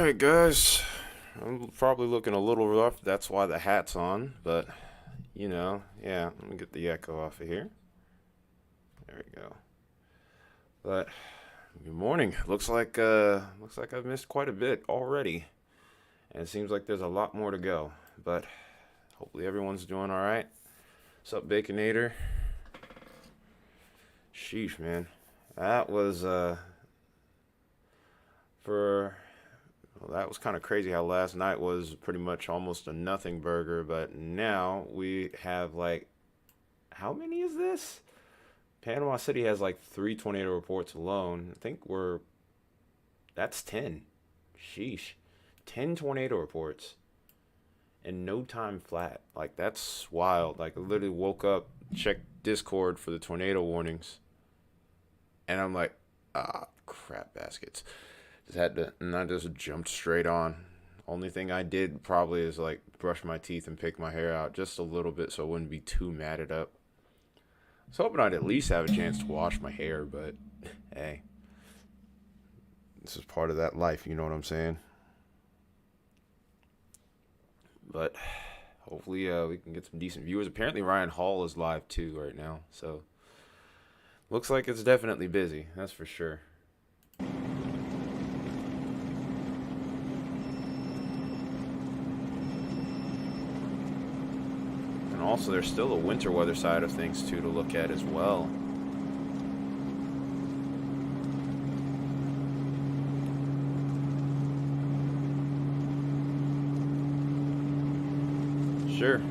Alright, guys. I'm probably looking a little rough. That's why the hat's on. But, yeah. Let me get the echo off of here. There we go. But, good morning. Looks like I've missed quite a bit already. And it seems like there's a lot more to go. But, hopefully everyone's doing alright. What's up, Baconator? Sheesh, man. That was, that was kind of crazy how last night was pretty much almost a nothing burger, but now we have how many is this? Panama City has like 3 tornado reports alone. I think that's 10. Sheesh. 10 tornado reports and no time flat. Like, that's wild. Like, I literally woke up, checked Discord for the tornado warnings, and I'm like, crap baskets. And I just jumped straight on. Only thing I did probably is brush my teeth and pick my hair out just a little bit so I wouldn't be too matted up. I was hoping I'd at least have a chance to wash my hair, but hey, this is part of that life, you know what I'm saying? But hopefully we can get some decent viewers. Apparently Ryan Hall is live too right now, so looks like it's definitely busy, that's for sure. And also, there's still a winter weather side of things, too, to look at as well. Sure,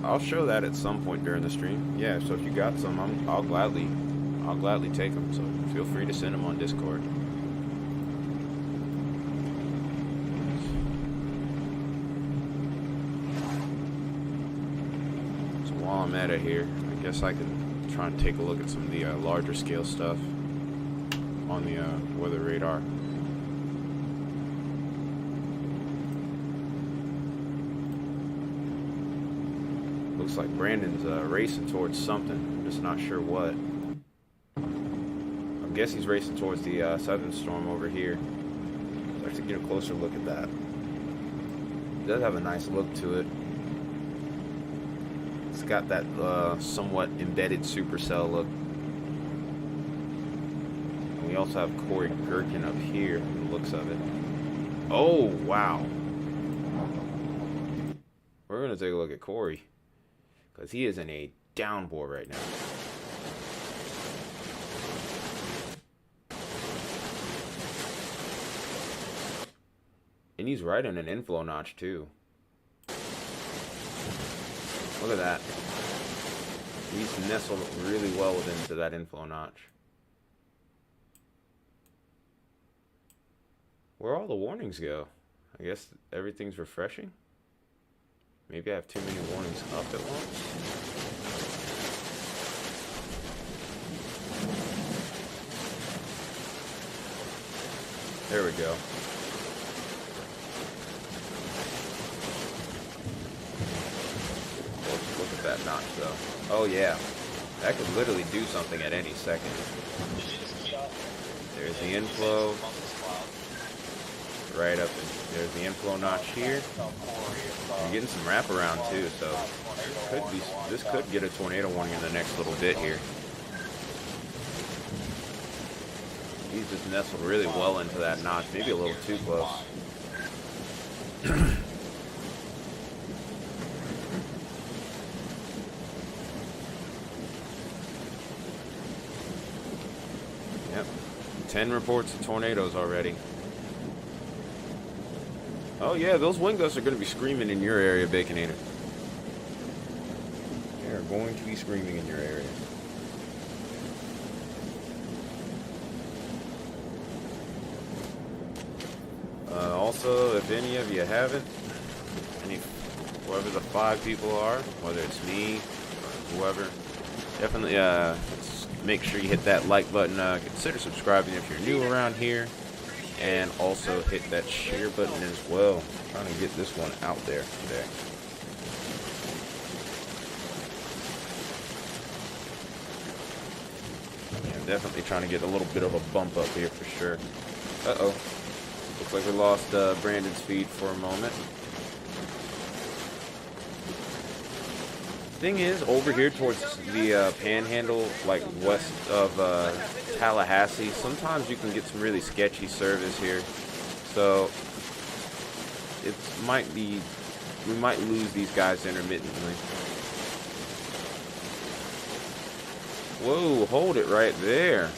I'll show that at some point during the stream. Yeah, so if you got some, I'll gladly take them. So feel free to send them on Discord. While I'm at it here, I guess I can try and take a look at some of the larger scale stuff on the weather radar. Looks like Brandon's racing towards something. I'm just not sure what. I guess he's racing towards the southern storm over here. Let's get a closer look at that. It does have a nice look to it. It's got that somewhat embedded supercell look. And we also have Corey Gherkin up here from the looks of it. Oh, wow. We're going to take a look at Corey, because he is in a downpour right now. And he's right in an inflow notch, too. Look at that. He's nestled really well into that inflow notch. Where all the warnings go? I guess everything's refreshing? Maybe I have too many warnings up at once? There we go. Look at that notch, though. Oh, yeah. That could literally do something at any second. There's the inflow. Right up, there's the inflow notch here. You're getting some wraparound, too, so this could get a tornado warning in the next little bit here. He's just nestled really well into that notch, maybe a little too close. Yep, 10 reports of tornadoes already. Oh yeah, those wind gusts are going to be screaming in your area, Baconator. They are going to be screaming in your area. Also, if any of you haven't, whoever the 5 people are, whether it's me or whoever, definitely make sure you hit that like button. Consider subscribing if you're new around here. And also hit that share button as well. I'm trying to get this one out there today. Yeah, definitely trying to get a little bit of a bump up here for sure. Uh-oh. Looks like we lost Brandon's feed for a moment. Thing is, over here towards the Panhandle, like west of Tallahassee, sometimes you can get some really sketchy service here. So it might be, we might lose these guys intermittently. Whoa, hold it right there.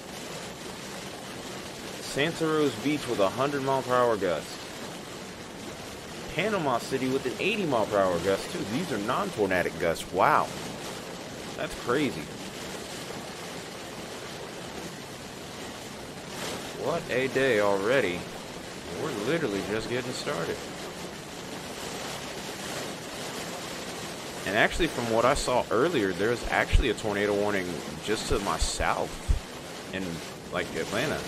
Santa Rosa Beach with 100-mile-per-hour gusts. Panama City with an 80-mile-per-hour gust too. These are non-tornadic gusts. Wow, that's crazy. What a day already. We're literally just getting started. And actually, from what I saw earlier, there's actually a tornado warning just to my south in like Atlanta.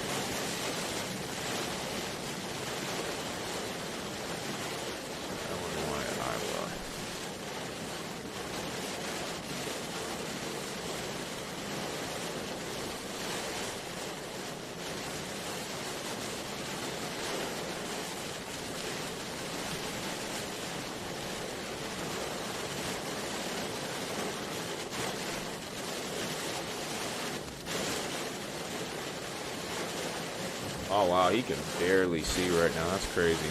Oh wow, he can barely see right now. That's crazy.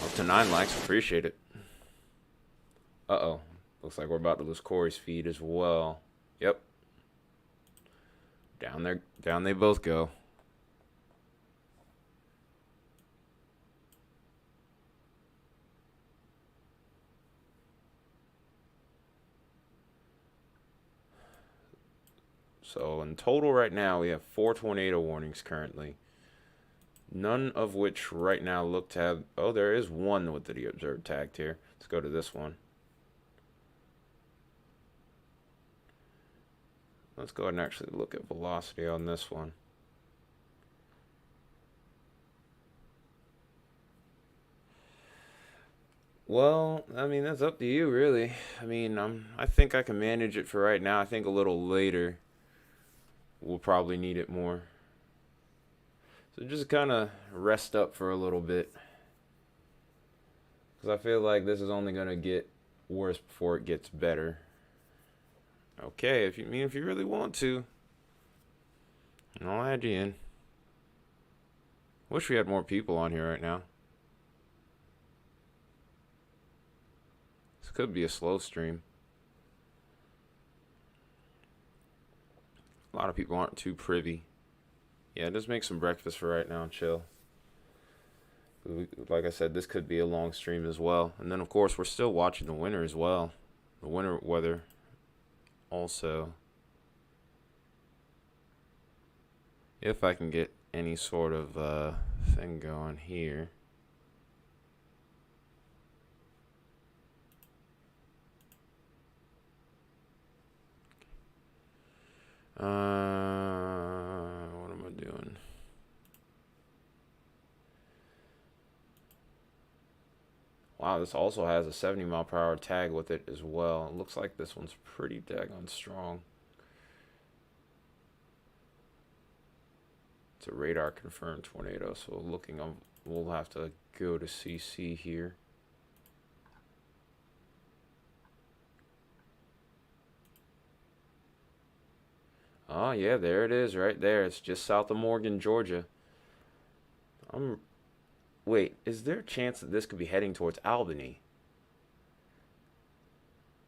Up to 9 likes, appreciate it. Uh-oh. Looks like we're about to lose Corey's feed as well. Yep. Down they both go. So in total right now, we have 4 tornado warnings currently. None of which right now look to have... Oh, there is one with the observed tagged here. Let's go to this one. Let's go ahead and actually look at velocity on this one. Well, I mean, that's up to you, really. I mean, I think I can manage it for right now. I think a little later we'll probably need it more. So just kind of rest up for a little bit. Because I feel like this is only going to get worse before it gets better. Okay, if you really want to, I'll add you in. Wish we had more people on here right now. This could be a slow stream. A lot of people aren't too privy. Yeah, just make some breakfast for right now and chill. Like I said, this could be a long stream as well. And then, of course, we're still watching the winter as well. The winter weather also. If I can get any sort of thing going here. What am I doing? Wow, this also has a 70-mile-per-hour tag with it as well. It looks like this one's pretty daggone strong. It's a radar confirmed tornado, so we'll have to go to CC here. Oh, yeah, there it is right there. It's just south of Morgan, Georgia. Wait, is there a chance that this could be heading towards Albany?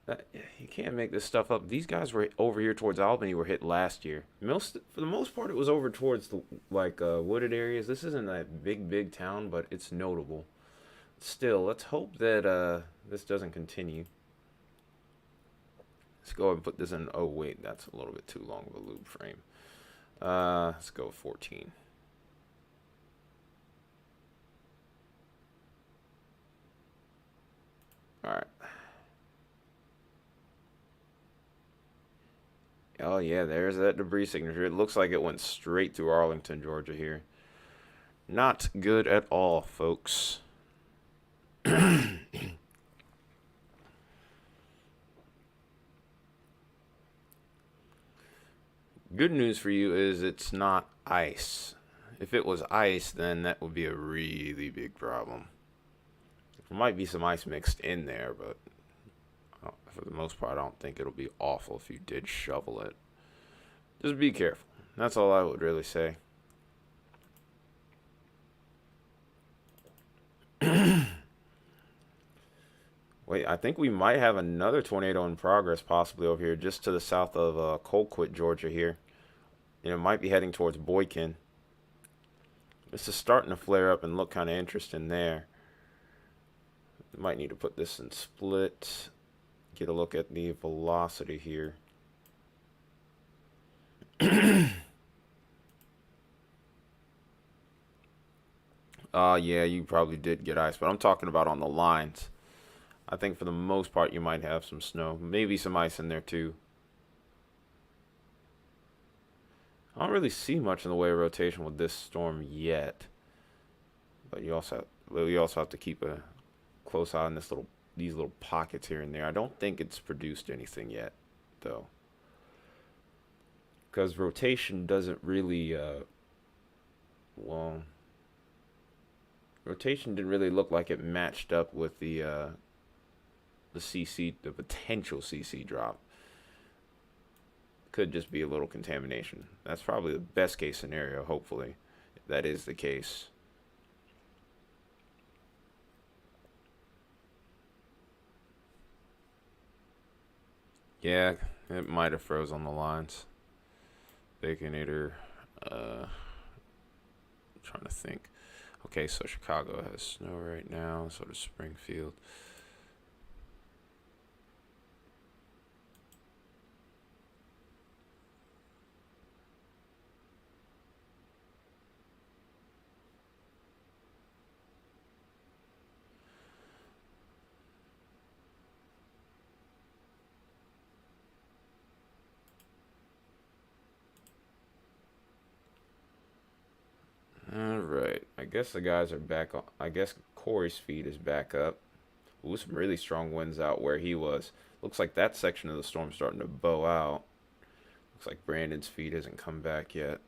You can't make this stuff up. These guys were over here towards Albany were hit last year. For the most part, it was over towards the wooded areas. This isn't a big town, but it's notable. Still, let's hope that this doesn't continue. Let's go ahead and put this in. Oh, wait, that's a little bit too long of a loop frame. Let's go 14. All right. Oh, yeah, there's that debris signature. It looks like it went straight through Arlington, Georgia here. Not good at all, folks. Good news for you is it's not ice. If it was ice, then that would be a really big problem. There might be some ice mixed in there, but for the most part, I don't think it'll be awful if you did shovel it. Just be careful. That's all I would really say. Wait, I think we might have another tornado in progress, possibly over here, just to the south of Colquitt, Georgia. Here, and it might be heading towards Boykin. This is starting to flare up and look kind of interesting there. Might need to put this in split. Get a look at the velocity here. Yeah, you probably did get ice, but I'm talking about on the lines. I think for the most part you might have some snow. Maybe some ice in there too. I don't really see much in the way of rotation with this storm yet. But you also have to keep a close eye on these little pockets here and there. I don't think it's produced anything yet, though. Because rotation doesn't really well, rotation didn't really look like it matched up with the CC, the potential CC drop. Could just be a little contamination. That's probably the best case scenario, hopefully, if that is the case. Yeah, it might have froze on the lines. Baconator, trying to think. Okay, so Chicago has snow right now, so does Springfield. All right, I guess the guys are back on. I guess Corey's feed is back up. Ooh, some really strong winds out where he was. Looks like that section of the storm starting to bow out. Looks like Brandon's feed hasn't come back yet.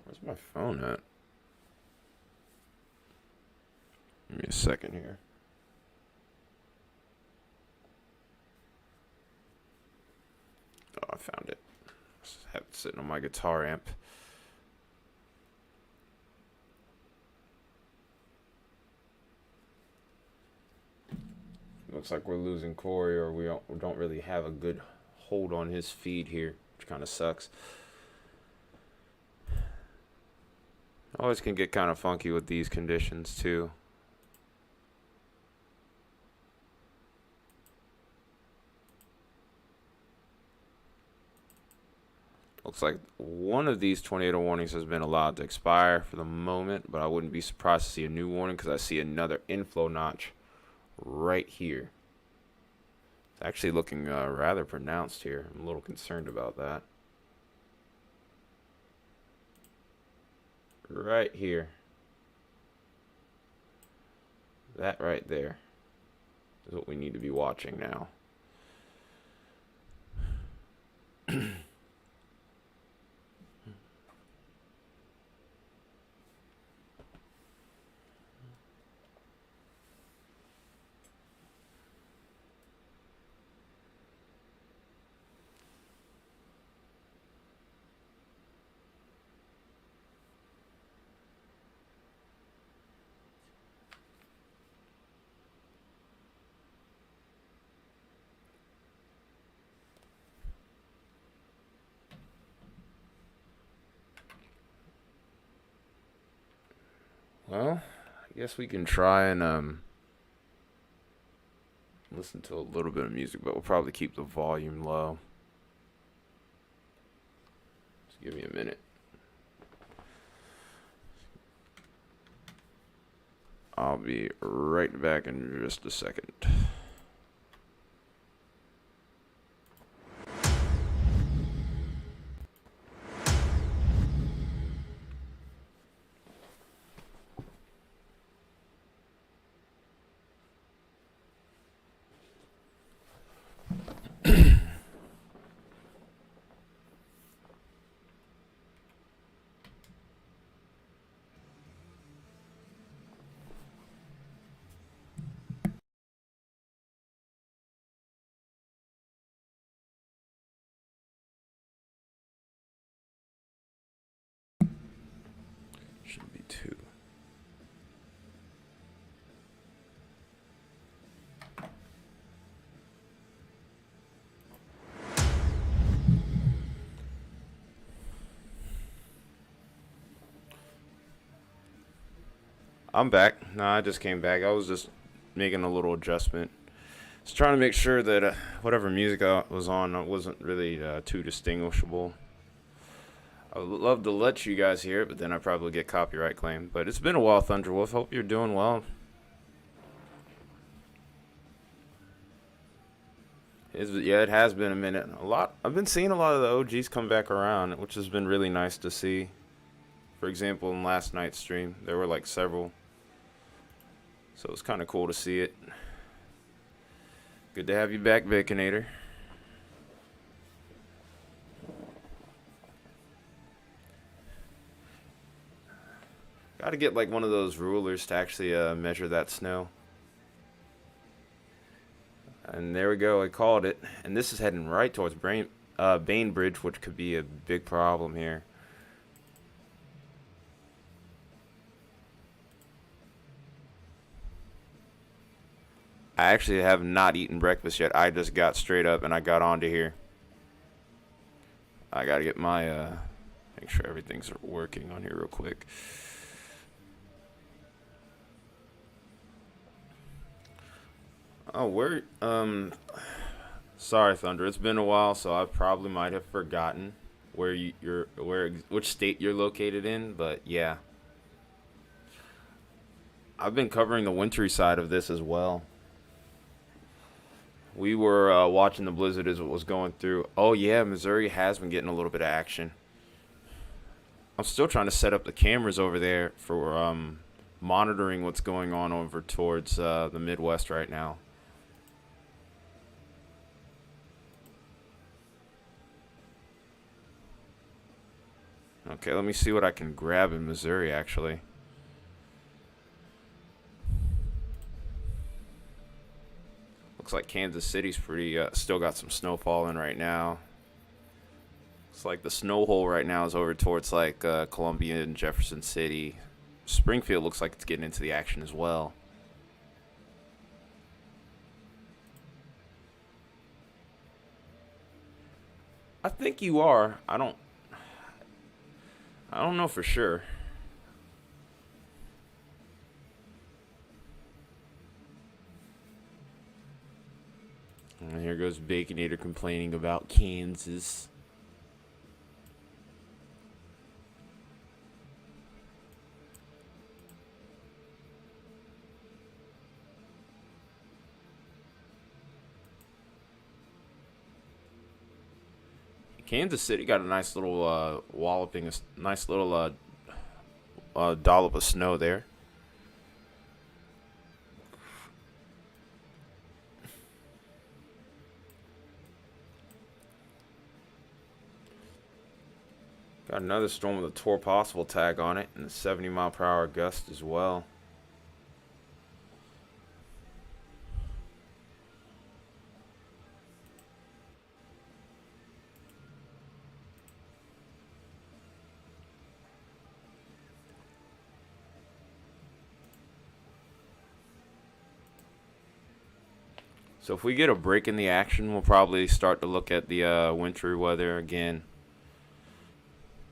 Where's my phone at? Give me a second here. Oh, I found it. Just have it sitting on my guitar amp. Looks like we're losing Corey, or we don't really have a good hold on his feed here, which kind of sucks. Always can get kind of funky with these conditions too. Looks like one of these tornado warnings has been allowed to expire for the moment, but I wouldn't be surprised to see a new warning because I see another inflow notch right here. It's actually looking rather pronounced here. I'm a little concerned about that. Right here. That right there is what we need to be watching now. Well, I guess we can try and listen to a little bit of music, but we'll probably keep the volume low. Just give me a minute. I'll be right back in just a second. I'm back. No, I just came back. I was just making a little adjustment. Just trying to make sure that whatever music I was on wasn't really too distinguishable. I would love to let you guys hear it, but then I probably get copyright claim. But it's been a while, Thunderwolf. Hope you're doing well. Yeah, it has been a minute. A lot. I've been seeing a lot of the OGs come back around, which has been really nice to see. For example, in last night's stream, there were like several. So it's kind of cool to see it. Good to have you back, Baconator. Got to get like one of those rulers to actually measure that snow. And there we go. I called it. And this is heading right towards Bainbridge, which could be a big problem here. I actually have not eaten breakfast yet. I just got straight up and I got onto here. I gotta get my make sure everything's working on here real quick. Oh, sorry, Thunder. It's been a while, so I probably might have forgotten which state you're located in, but yeah. I've been covering the wintry side of this as well. We were watching the blizzard as it was going through. Oh, yeah, Missouri has been getting a little bit of action. I'm still trying to set up the cameras over there for monitoring what's going on over towards the Midwest right now. Okay, let me see what I can grab in Missouri, actually. Looks like Kansas City's pretty, still got some snow falling right now. It's like the snow hole right now is over towards like Columbia and Jefferson City. Springfield looks like it's getting into the action as well. I think you are. I don't know for sure. And here goes Baconator complaining about Kansas. Kansas City got a nice little walloping, a nice little dollop of snow there. Got another storm with a Tor Possible tag on it and a 70-mile-per-hour gust as well. So if we get a break in the action, we'll probably start to look at the wintry weather again.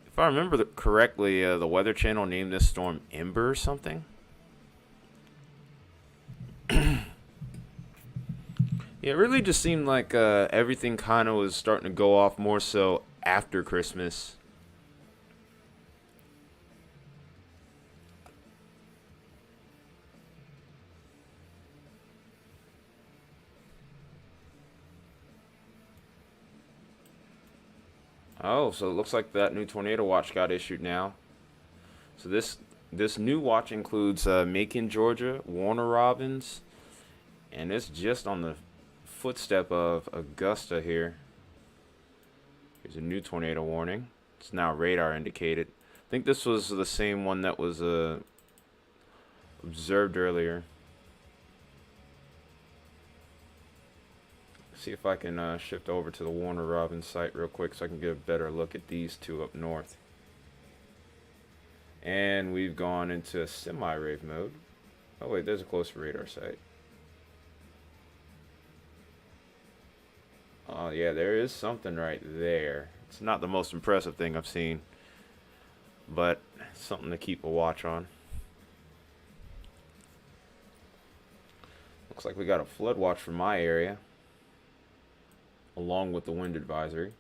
If I remember correctly, the Weather Channel named this storm Ember or something. Yeah, it really just seemed like everything kind of was starting to go off more so after Christmas. Oh, so it looks like that new tornado watch got issued now. So this new watch includes Macon, Georgia, Warner Robins, and it's just on the footstep of Augusta here. Here's a new tornado warning. It's now radar indicated. I think this was the same one that was observed earlier. See if I can shift over to the Warner Robins site real quick so I can get a better look at these two up north. And we've gone into a semi-rave mode. Oh wait, there's a closer radar site. Oh yeah, there is something right there. It's not the most impressive thing I've seen, but something to keep a watch on. Looks like we got a flood watch for my area, along with the wind advisory.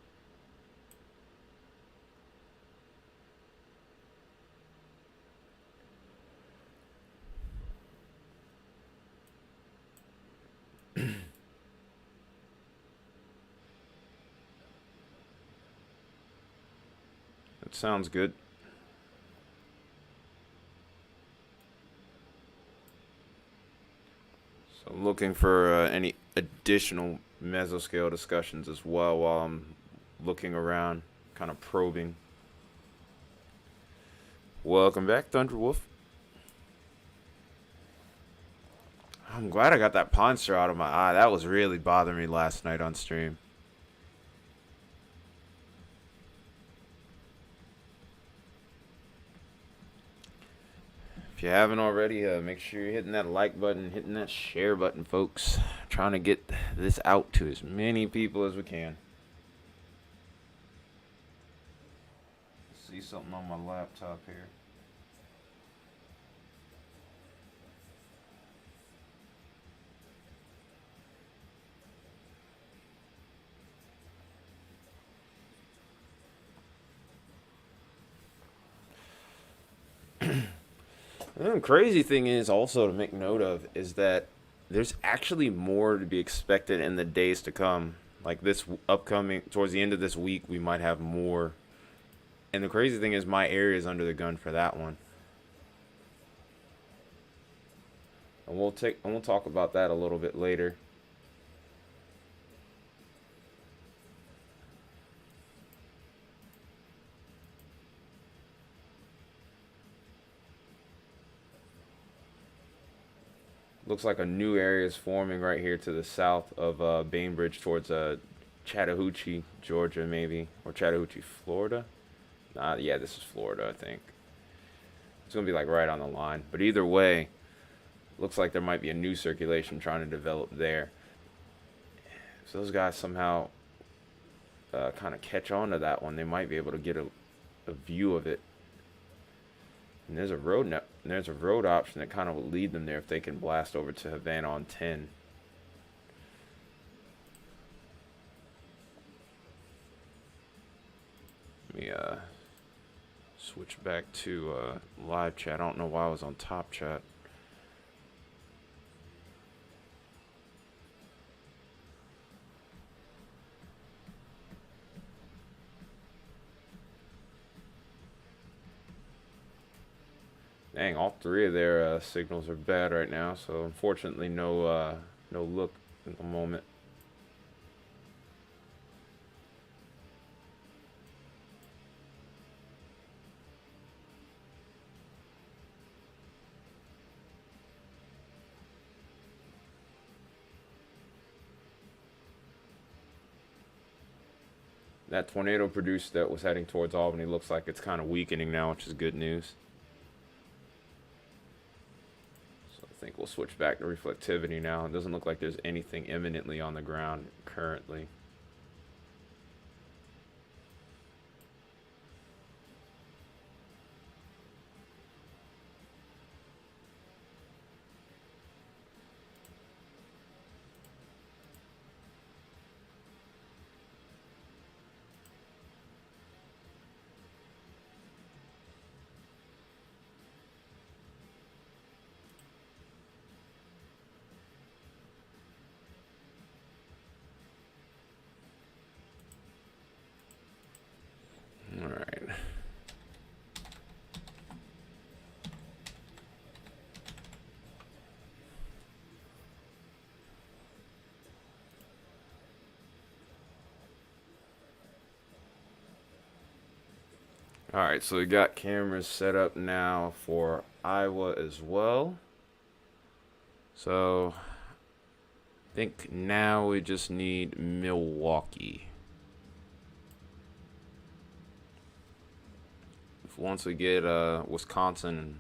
That sounds good. So I'm looking for any additional mesoscale discussions as well while I'm looking around, kind of probing. Welcome back, Thunderwolf. I'm glad I got that Ponster out of my eye. That was really bothering me last night on stream. If you haven't already, make sure you're hitting that like button, hitting that share button, folks. Trying to get this out to as many people as we can. See something on my laptop here. And the crazy thing is also to make note of is that there's actually more to be expected in the days to come. Like this upcoming, towards the end of this week, we might have more. And the crazy thing is my area is under the gun for that one. And we'll talk about that a little bit later. Looks like a new area is forming right here to the south of Bainbridge towards Chattahoochee, Georgia, maybe. Or Chattahoochee, Florida. Yeah, this is Florida, I think. It's going to be like right on the line. But either way, looks like there might be a new circulation trying to develop there. So those guys somehow kind of catch on to that one. They might be able to get a view of it. And there's a road option that kind of will lead them there if they can blast over to Havana on 10. Let me switch back to live chat. I don't know why I was on top chat. Dang, all three of their signals are bad right now, so unfortunately no look at the moment. That tornado produced that was heading towards Albany looks like it's kind of weakening now, which is good news. I think we'll switch back to reflectivity now. It doesn't look like there's anything imminently on the ground currently. All right. All right, so we got cameras set up now for Iowa as well. So I think now we just need Milwaukee. Once we get Wisconsin,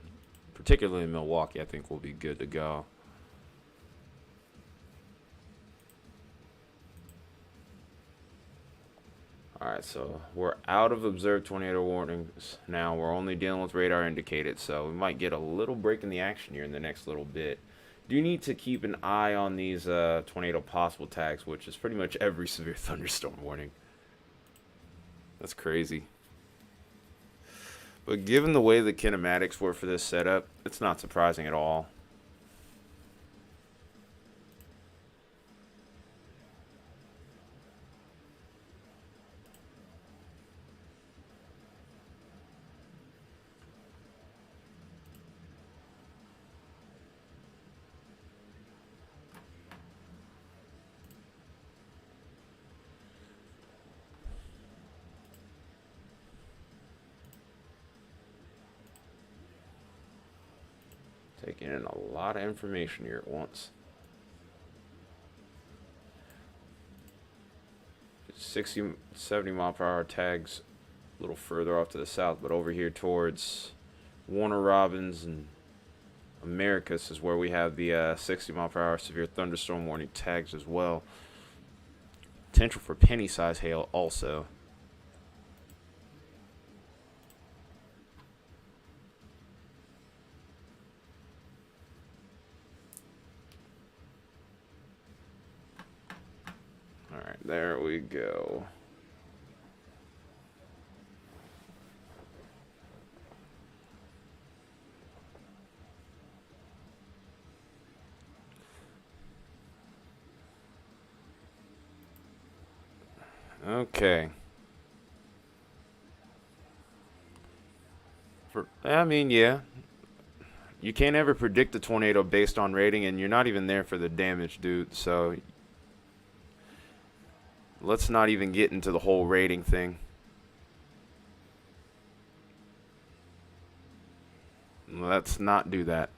particularly Milwaukee, I think we'll be good to go. Alright, so we're out of observed tornado warnings now. We're only dealing with radar indicated, so we might get a little break in the action here in the next little bit. Do need to keep an eye on these tornado possible tags, which is pretty much every severe thunderstorm warning. That's crazy. But given the way the kinematics were for this setup, it's not surprising at all. Taking in a lot of information here at once. 60, 70 mile per hour tags a little further off to the south, but over here towards Warner Robins and Americus is where we have the 60 mile per hour severe thunderstorm warning tags as well. Potential for penny size hail also. Alright, there we go. Okay. I mean, yeah. You can't ever predict a tornado based on rating, and you're not even there for the damage, dude. So let's not even get into the whole rating thing. Let's not do that.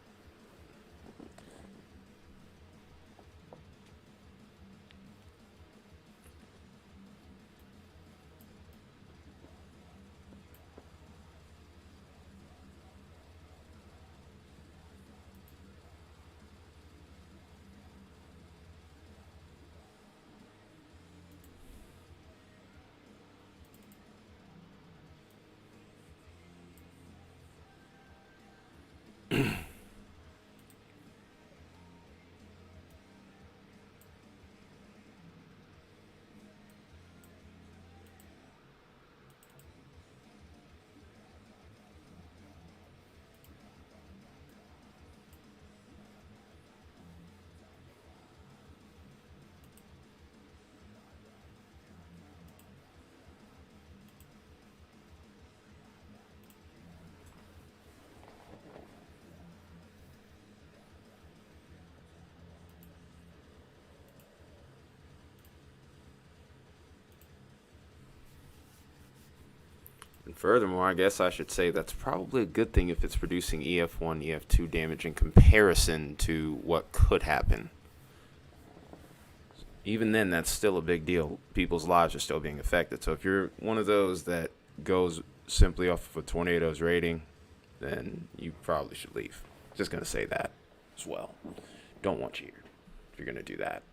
And furthermore, I guess I should say that's probably a good thing if it's producing EF1, EF2 damage in comparison to what could happen. Even then, that's still a big deal. People's lives are still being affected. So if you're one of those that goes simply off of a tornado's rating, then you probably should leave. Just going to say that as well. Don't want you here if you're going to do that.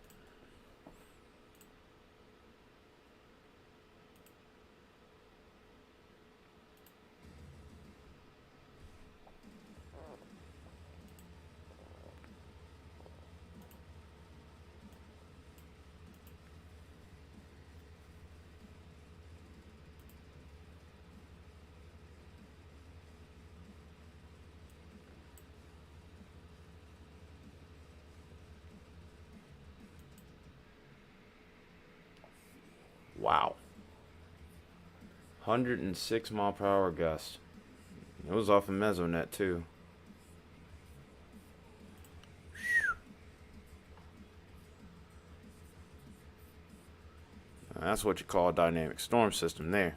Wow. 106 mile per hour gust. It was off of Mesonet too. That's what you call a dynamic storm system there.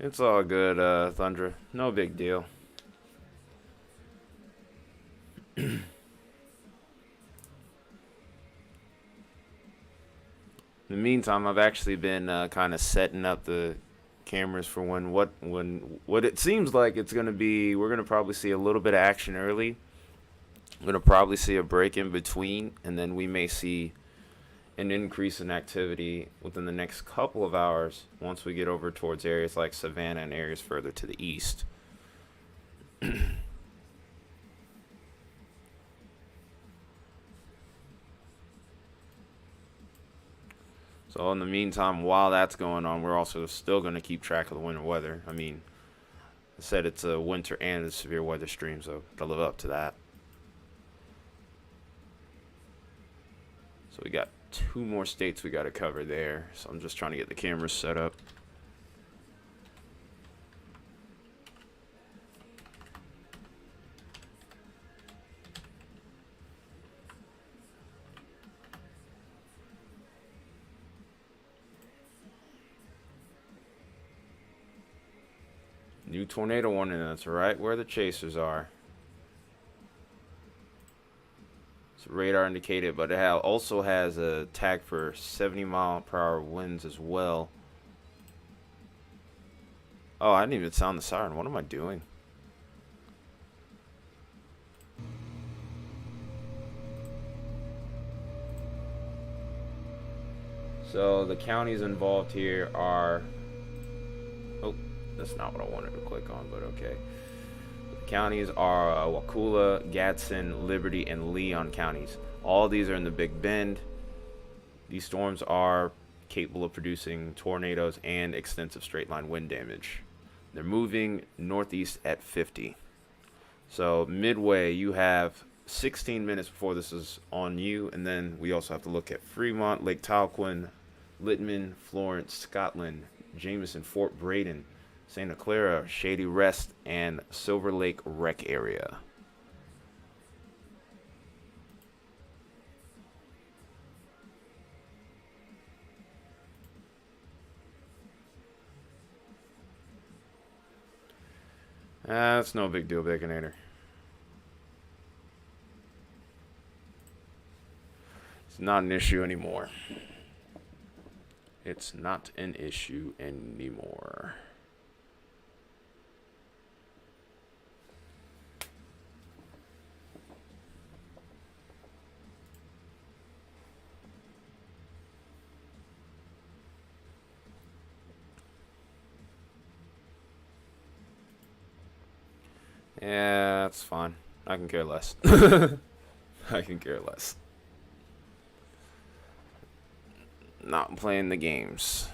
It's all good, Thundra. No big deal. In the meantime, I've actually been kind of setting up the cameras for what it seems like it's gonna be. We're gonna probably see a little bit of action early. We're gonna probably see a break in between, and then we may see an increase in activity within the next couple of hours once we get over towards areas like Savannah and areas further to the east. So in the meantime, while that's going on, we're also still going to keep track of the winter weather. I mean, I said it's a winter and a severe weather stream, so gotta live up to that. So we got 2 more states we got to cover there. So I'm just trying to get the cameras set up. New tornado warning, that's right where the chasers are. It's radar indicated, but it also has a tag for 70-mile-per-hour winds as well. Oh, I didn't even sound the siren. What am I doing? So the counties involved here are... Oh, that's not what I wanted to click on, but okay. The counties are Wakulla, Gadsden, Liberty, and Leon counties. All these are in the Big Bend. These storms are capable of producing tornadoes and extensive straight-line wind damage. They're moving northeast at 50. So midway, you have 16 minutes before this is on you, and then we also have to look at Fremont, Lake Talquin, Littman, Florence, Scotland, Jameson, Fort Braden, Santa Clara, Shady Rest, and Silver Lake Rec area. That's no big deal, Baconator. It's not an issue anymore. It's not an issue anymore. Yeah, that's fine. I can care less. I can care less. Not playing the games.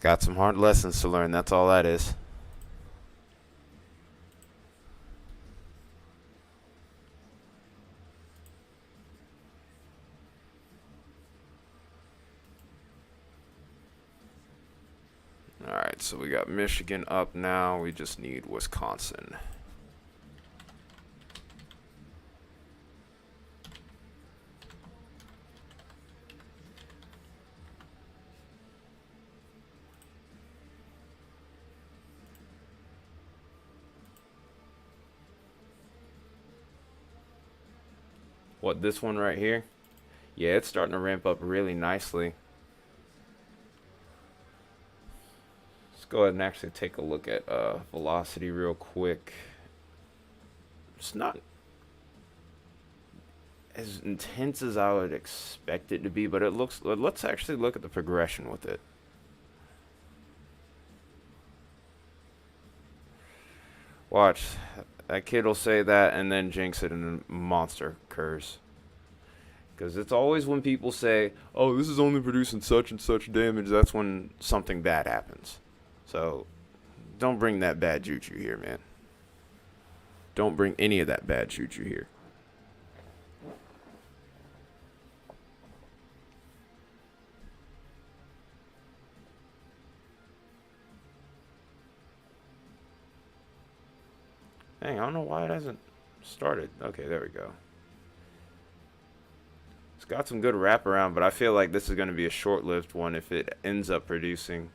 Got some hard lessons to learn. That's all that is. Alright, so we got Michigan up now. We just need Wisconsin. What, this one right here? Yeah, it's starting to ramp up really nicely. Let's go ahead and actually take a look at velocity real quick. It's not as intense as I would expect it to be, but it looks. Let's actually look at the progression with it. Watch. That kid will say that and then jinx it and a monster occurs. Because it's always when people say, oh, this is only producing such and such damage, that's when something bad happens. So, don't bring that bad juju here, man. Don't bring any of that bad juju here. Dang, I don't know why it hasn't started. Okay, there we go. got some good wraparound, but I feel like this is going to be a short-lived one if it ends up producing.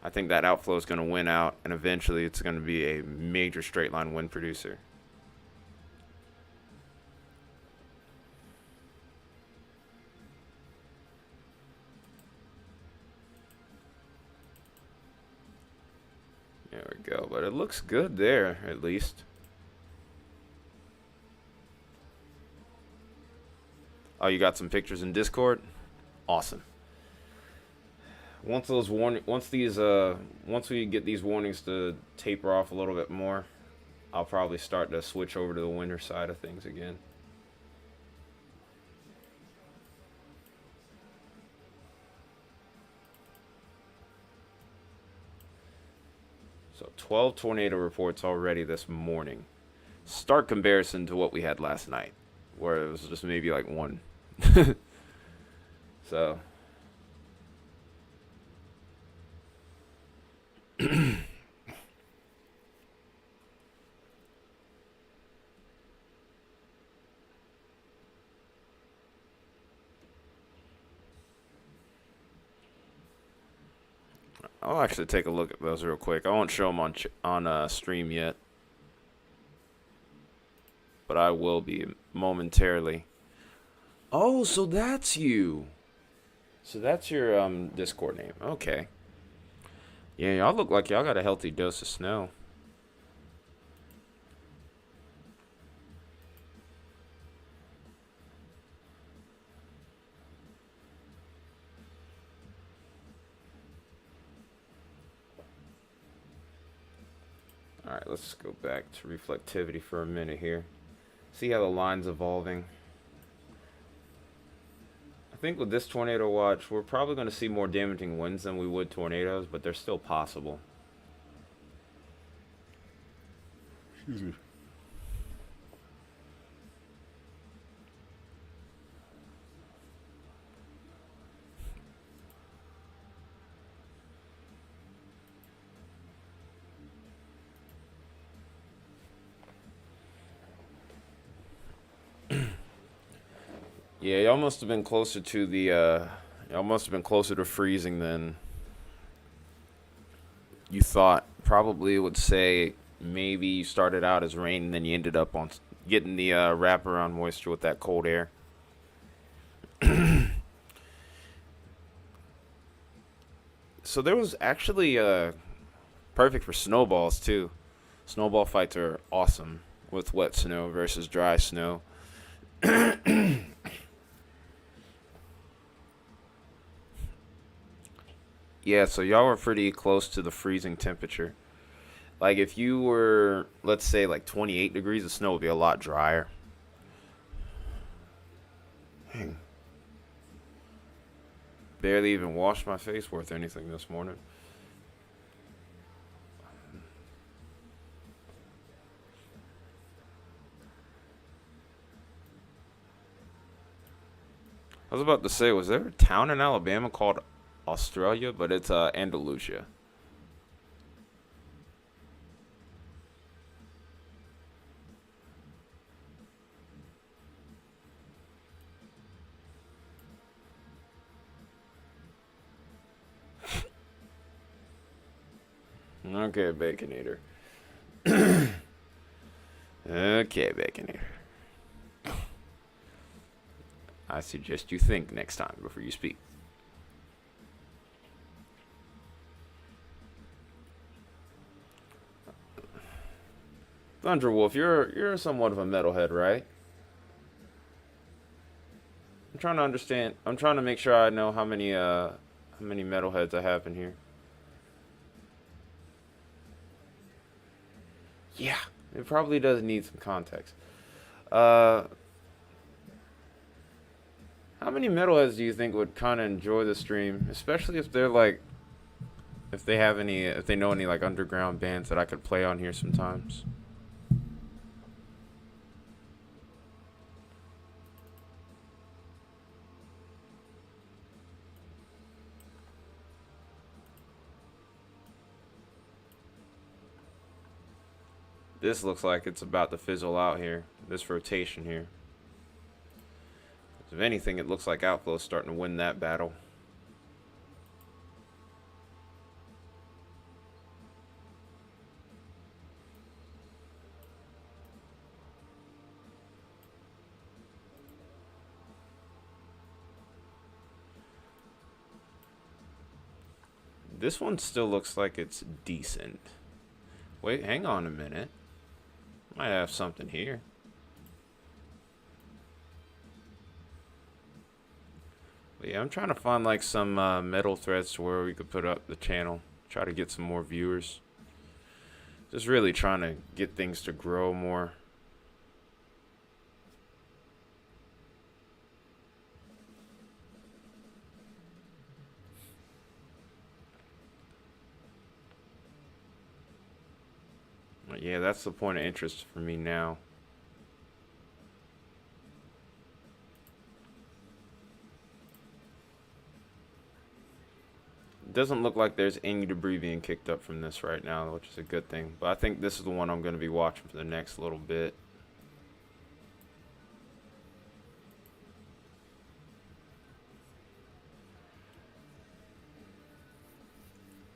I think that outflow is going to win out, and eventually it's going to be a major straight line win producer. There we go, but it looks good there, at least. Oh, you got some pictures in Discord? Awesome. Once we get these warnings to taper off a little bit more, I'll probably start to switch over to the winter side of things again. So 12 tornado reports already this morning. Stark comparison to what we had last night, where it was just maybe like one. So I'll actually take a look at those real quick. I won't show them on stream yet, but I will be momentarily. Oh, so that's you. So that's your Discord name. Okay. Yeah, y'all look like y'all got a healthy dose of snow. Alright, let's go back to reflectivity for a minute here. See how the line's evolving. I think with this tornado watch, we're probably going to see more damaging winds than we would tornadoes, but they're still possible. Excuse me. Yeah, y'all must have been closer to the, y'all must have been closer to freezing than you thought. Probably would say maybe you started out as rain and then you ended up on getting the wraparound moisture with that cold air. So there was actually perfect for snowballs too. Snowball fights are awesome with wet snow versus dry snow. Yeah, so y'all were pretty close to the freezing temperature. Like if you were, let's say like 28 degrees, the snow would be a lot drier. Dang. Barely even washed my face worth anything this morning. I was about to say, was there a town in Alabama called Australia? But it's Andalusia. Okay, Baconator. Okay, Baconator. I suggest you think next time before you speak. Thunderwolf, you're somewhat of a metalhead, right? I'm trying to understand. I'm trying to make sure I know how many metalheads I have in here. Yeah, it probably does need some context. How many metalheads do you think would kind of enjoy the stream, especially if they're like, if they have any, if they know any like underground bands that I could play on here sometimes? This looks like it's about to fizzle out here. This rotation here. If anything, it looks like Outflow's starting to win that battle. This one still looks like it's decent. Wait, hang on a minute. Might have something here. But yeah, I'm trying to find like some metal threads to where we could put up the channel. Try to get some more viewers. Just really trying to get things to grow more. But yeah, that's the point of interest for me now. It doesn't look like there's any debris being kicked up from this right now, which is a good thing. But I think this is the one I'm going to be watching for the next little bit.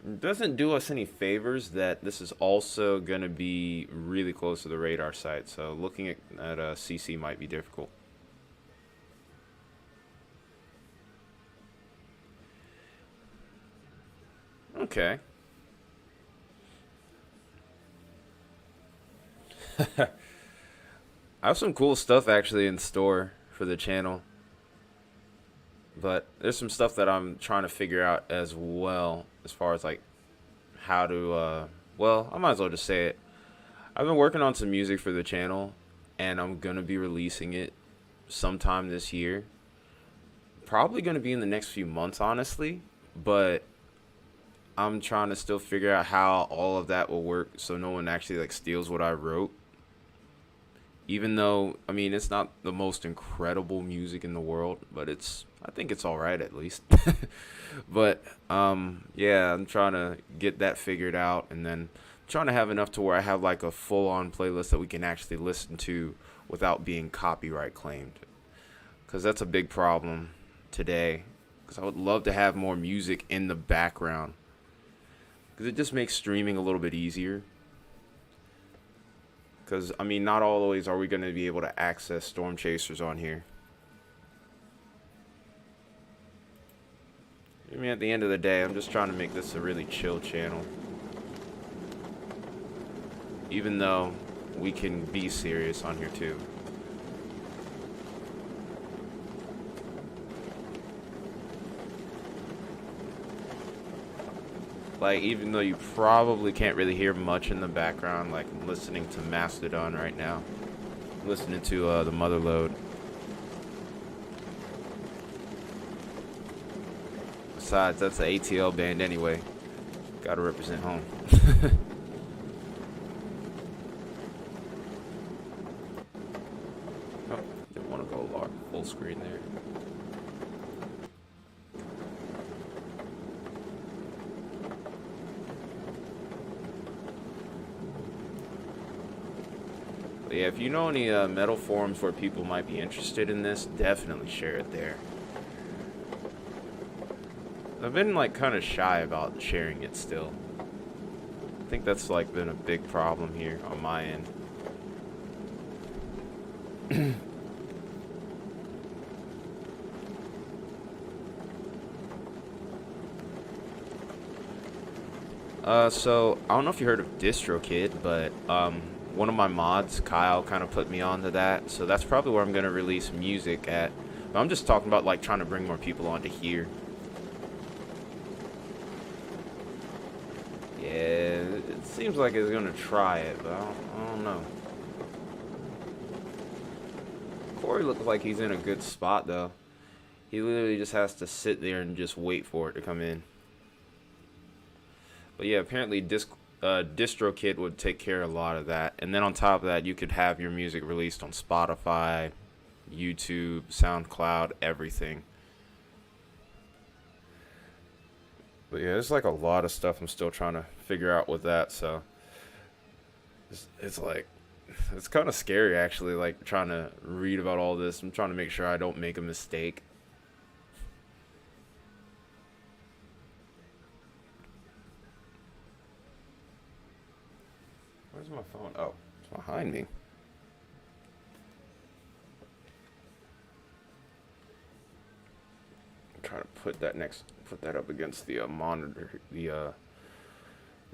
It doesn't do us any favors that this is also going to be really close to the radar site. So looking at CC might be difficult. Okay. I have some cool stuff actually in store for the channel. But there's some stuff that I'm trying to figure out as well, as far as like how to well, I might as well just say it. I've been working on some music for the channel, and I'm gonna be releasing it sometime this year. Probably gonna be in the next few months, honestly, but I'm trying to still figure out how all of that will work so no one actually like steals what I wrote. Even though, I mean, it's not the most incredible music in the world, but I think it's all right at least. But yeah, I'm trying to get that figured out, and then trying to have enough to where I have like a full-on playlist that we can actually listen to without being copyright claimed, because that's a big problem today. Because I would love to have more music in the background, because it just makes streaming a little bit easier. Because, I mean, not always are we going to be able to access Storm Chasers on here. I mean, at the end of the day, I'm just trying to make this a really chill channel. Even though we can be serious on here, too. Like, even though you probably can't really hear much in the background, like I'm listening to Mastodon right now. I'm listening to the Motherload. Besides, that's the ATL band anyway. Gotta represent home. Oh, didn't want to go full screen there. But yeah, if you know any metal forums where people might be interested in this, definitely share it there. I've been like kind of shy about sharing it still. I think that's like been a big problem here on my end. So I don't know if you heard of DistroKid, but one of my mods, Kyle, kind of put me onto that. So that's probably where I'm gonna release music at. But I'm just talking about like trying to bring more people onto here. Yeah, it seems like it's gonna try it, but I don't know. Corey looks like he's in a good spot though. He literally just has to sit there and just wait for it to come in. But yeah, apparently DistroKid would take care of a lot of that. And then on top of that, you could have your music released on Spotify, YouTube, SoundCloud, everything. But yeah, there's like a lot of stuff I'm still trying to figure out with that. So it's like it's kind of scary actually, like trying to read about all this. I'm trying to make sure I don't make a mistake. Where's my phone? Oh, it's behind me. I'm trying to put that up against the monitor, the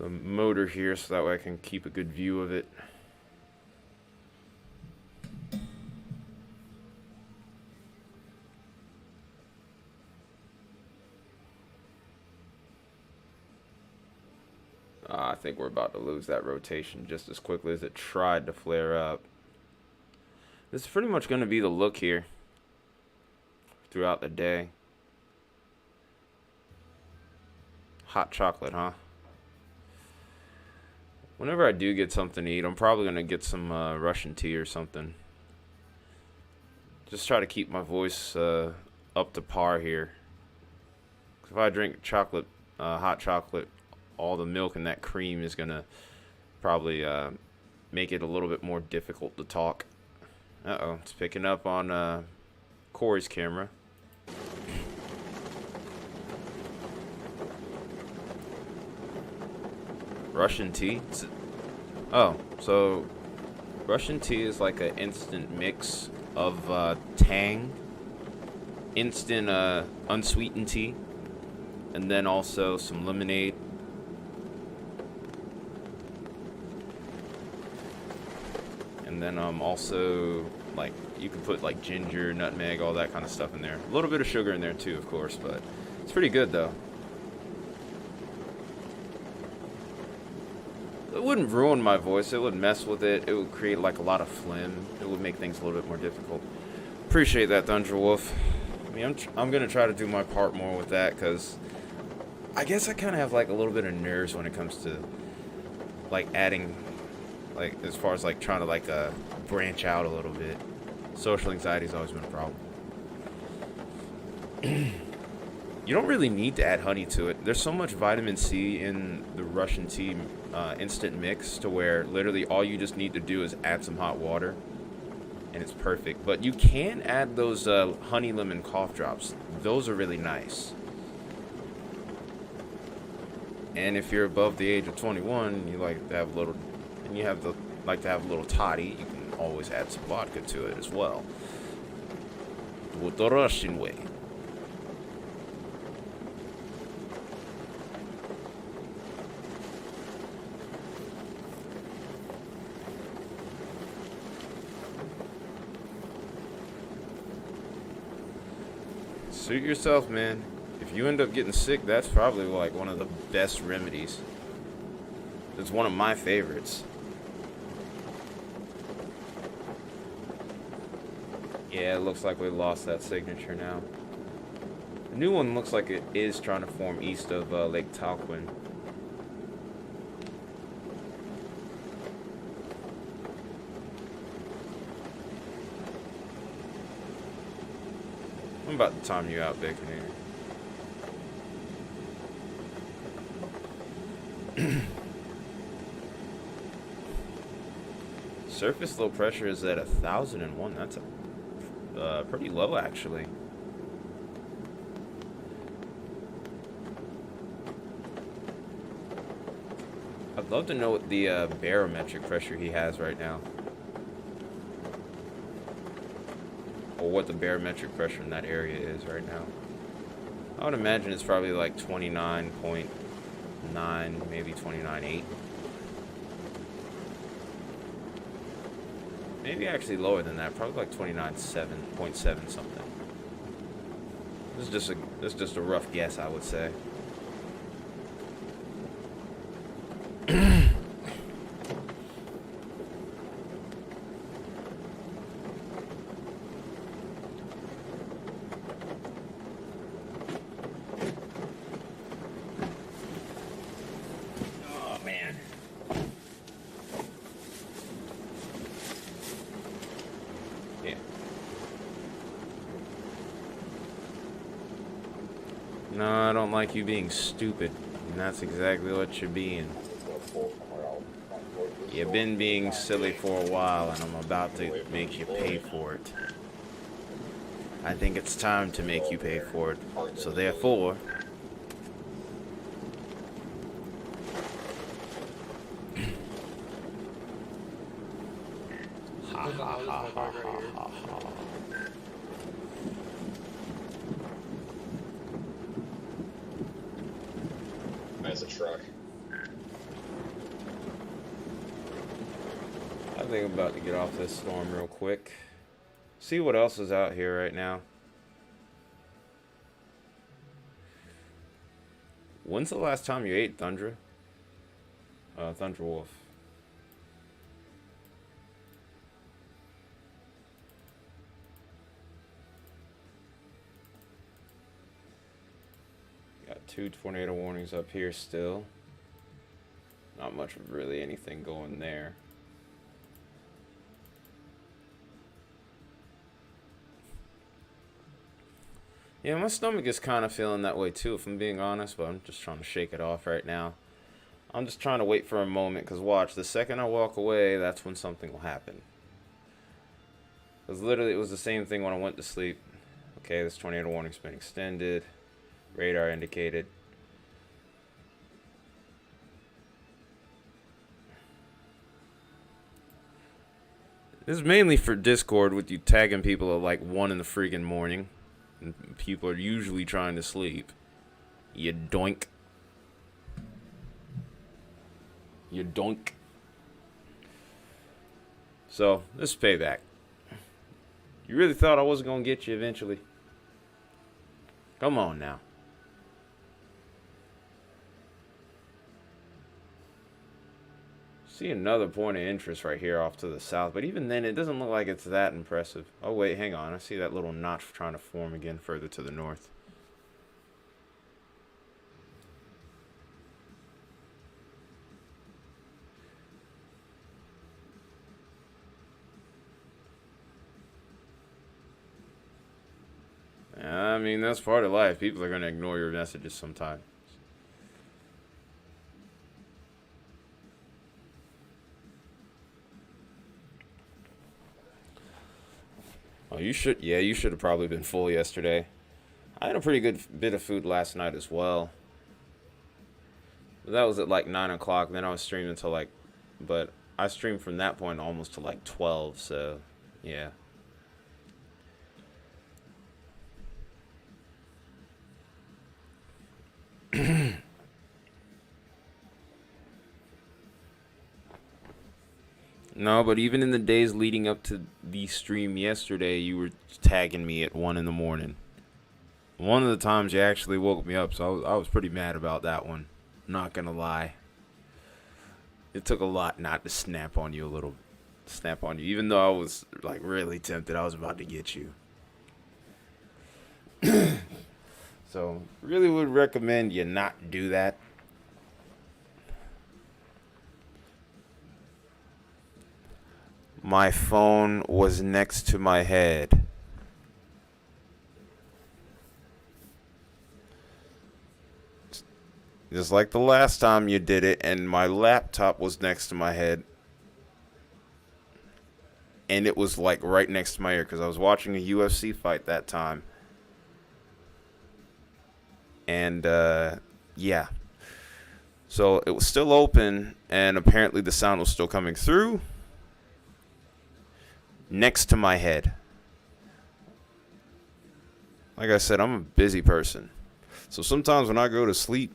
motor here, so that way I can keep a good view of it. I think we're about to lose that rotation just as quickly as it tried to flare up. This is pretty much going to be the look here throughout the day. Hot chocolate, huh? Whenever I do get something to eat, I'm probably going to get some Russian tea or something. Just try to keep my voice up to par here. 'Cause if I drink chocolate, hot chocolate, all the milk and that cream is going to probably make it a little bit more difficult to talk. Uh-oh, it's picking up on Corey's camera. Russian tea? Oh, so Russian tea is like an instant mix of Tang, instant unsweetened tea, and then also some lemonade. And then also, like, you can put like ginger, nutmeg, all that kind of stuff in there. A little bit of sugar in there too, of course, but it's pretty good though. It wouldn't ruin my voice. It would mess with it. It would create like a lot of phlegm. It would make things a little bit more difficult. Appreciate that, Thunder Wolf. I mean, I'm gonna try to do my part more with that, because I guess I kind of have like a little bit of nerves when it comes to like adding, like as far as like trying to like branch out a little bit. Social anxiety's always been a problem. You don't really need to add honey to it. There's so much vitamin C in the Russian tea instant mix to where literally all you just need to do is add some hot water and it's perfect. But you can add those honey lemon cough drops. Those are really nice. And if you're above the age of 21, you like to have a little, and you have like to have a little toddy, you can always add some vodka to it as well. Do it the Russian way. Suit yourself, man. If you end up getting sick, that's probably like one of the best remedies. It's one of my favorites. Yeah, it looks like we lost that signature now. The new one looks like it is trying to form east of Lake Talquin. I'm about to time you out, Baconator. Surface low pressure is at 1,001. That's pretty low, actually. I'd love to know what the barometric pressure he has right now. Or what the barometric pressure in that area is right now. I would imagine it's probably like 29.9, maybe 29.8. Maybe actually lower than that, probably like 29.7 something. This is just a rough guess, I would say. No, I don't like you being stupid, and that's exactly what you're being. You've been being silly for a while, and I'm about to make you pay for it. I think it's time to make you pay for it. So therefore... ha ha ha ha ha ha ha. That's a truck. I think I'm about to get off this storm real quick. See what else is out here right now. When's the last time you ate Thundra? Thunderwolf. Got 2 tornado warnings up here still. Not much of really anything going there. Yeah, my stomach is kind of feeling that way too, if I'm being honest, but I'm just trying to shake it off right now. I'm just trying to wait for a moment, because watch, the second I walk away, that's when something will happen. Because literally, it was the same thing when I went to sleep. Okay, this tornado warning's been extended. Radar indicated. This is mainly for Discord, with you tagging people at like 1 in the freaking morning. And people are usually trying to sleep. You doink. You doink. So, this is payback. You really thought I wasn't going to get you eventually? Come on now. See another point of interest right here off to the south, but even then it doesn't look like it's that impressive. Oh wait, hang on, I see that little notch trying to form again further to the north. I mean, that's part of life. People are going to ignore your messages sometimes. Oh, you should. Yeah, you should have probably been full yesterday. I had a pretty good bit of food last night as well. But that was at like 9 o'clock. Then I was streaming until like, but I streamed from that point almost to like 12. So, yeah. No, but even in the days leading up to the stream yesterday, you were tagging me at 1 in the morning. One of the times you actually woke me up, so I was pretty mad about that one. Not gonna lie. It took a lot not to snap on you a little. Snap on you. Even though I was like really tempted, I was about to get you. So, really would recommend you not do that. My phone was next to my head. Just like the last time you did it, and my laptop was next to my head. And it was like right next to my ear, because I was watching a UFC fight that time. And, yeah. So it was still open, and apparently the sound was still coming through. Next to my head. Like I said, I'm a busy person. So sometimes when I go to sleep,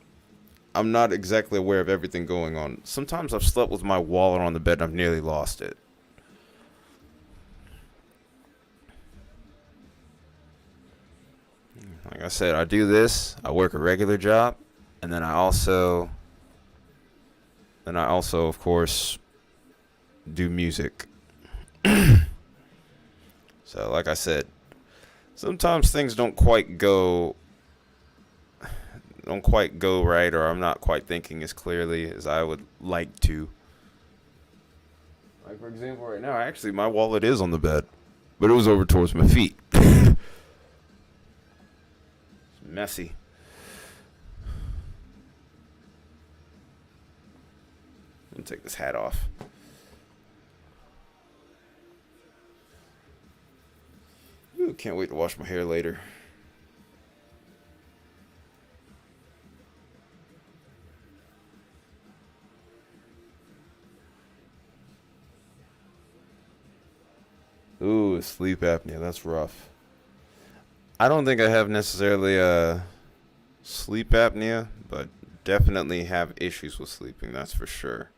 I'm not exactly aware of everything going on. Sometimes I've slept with my wallet on the bed and I've nearly lost it. Like I said, I do this, I work a regular job, and then I also, of course, do music. So, like I said, sometimes things don't quite go right, or I'm not quite thinking as clearly as I would like to. Like, for example, right now, actually, my wallet is on the bed, but it was over towards my feet. It's messy. Let me take this hat off. Ooh, can't wait to wash my hair later. Ooh, sleep apnea. That's rough. I don't think I have necessarily sleep apnea, but definitely have issues with sleeping. That's for sure.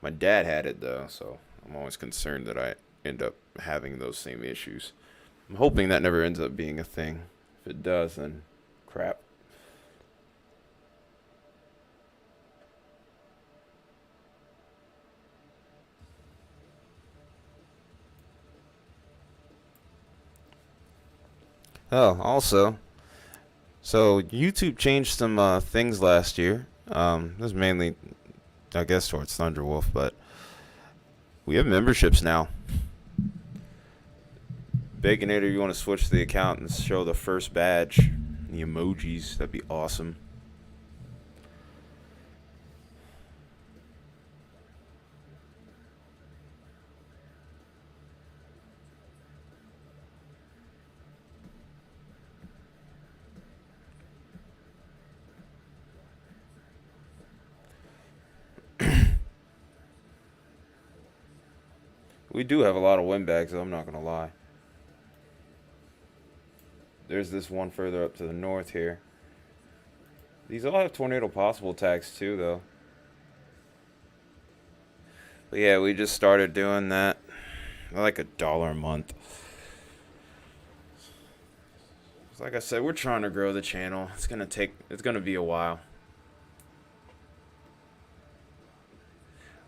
My dad had it though, so I'm always concerned that I end up having those same issues. I'm hoping that never ends up being a thing. If it does, then crap. Oh, also, so YouTube changed some things last year. This is mainly, I guess, towards Thunderwolf, but we have memberships now. Baconator, you want to switch the account and show the first badge, the emojis? That'd be awesome. We do have a lot of win bags, though, I'm not going to lie. There's this one further up to the north here. These all have tornado possible tags, too, though. But yeah, we just started doing that. Like $1 a month. Like I said, we're trying to grow the channel. It's gonna be a while.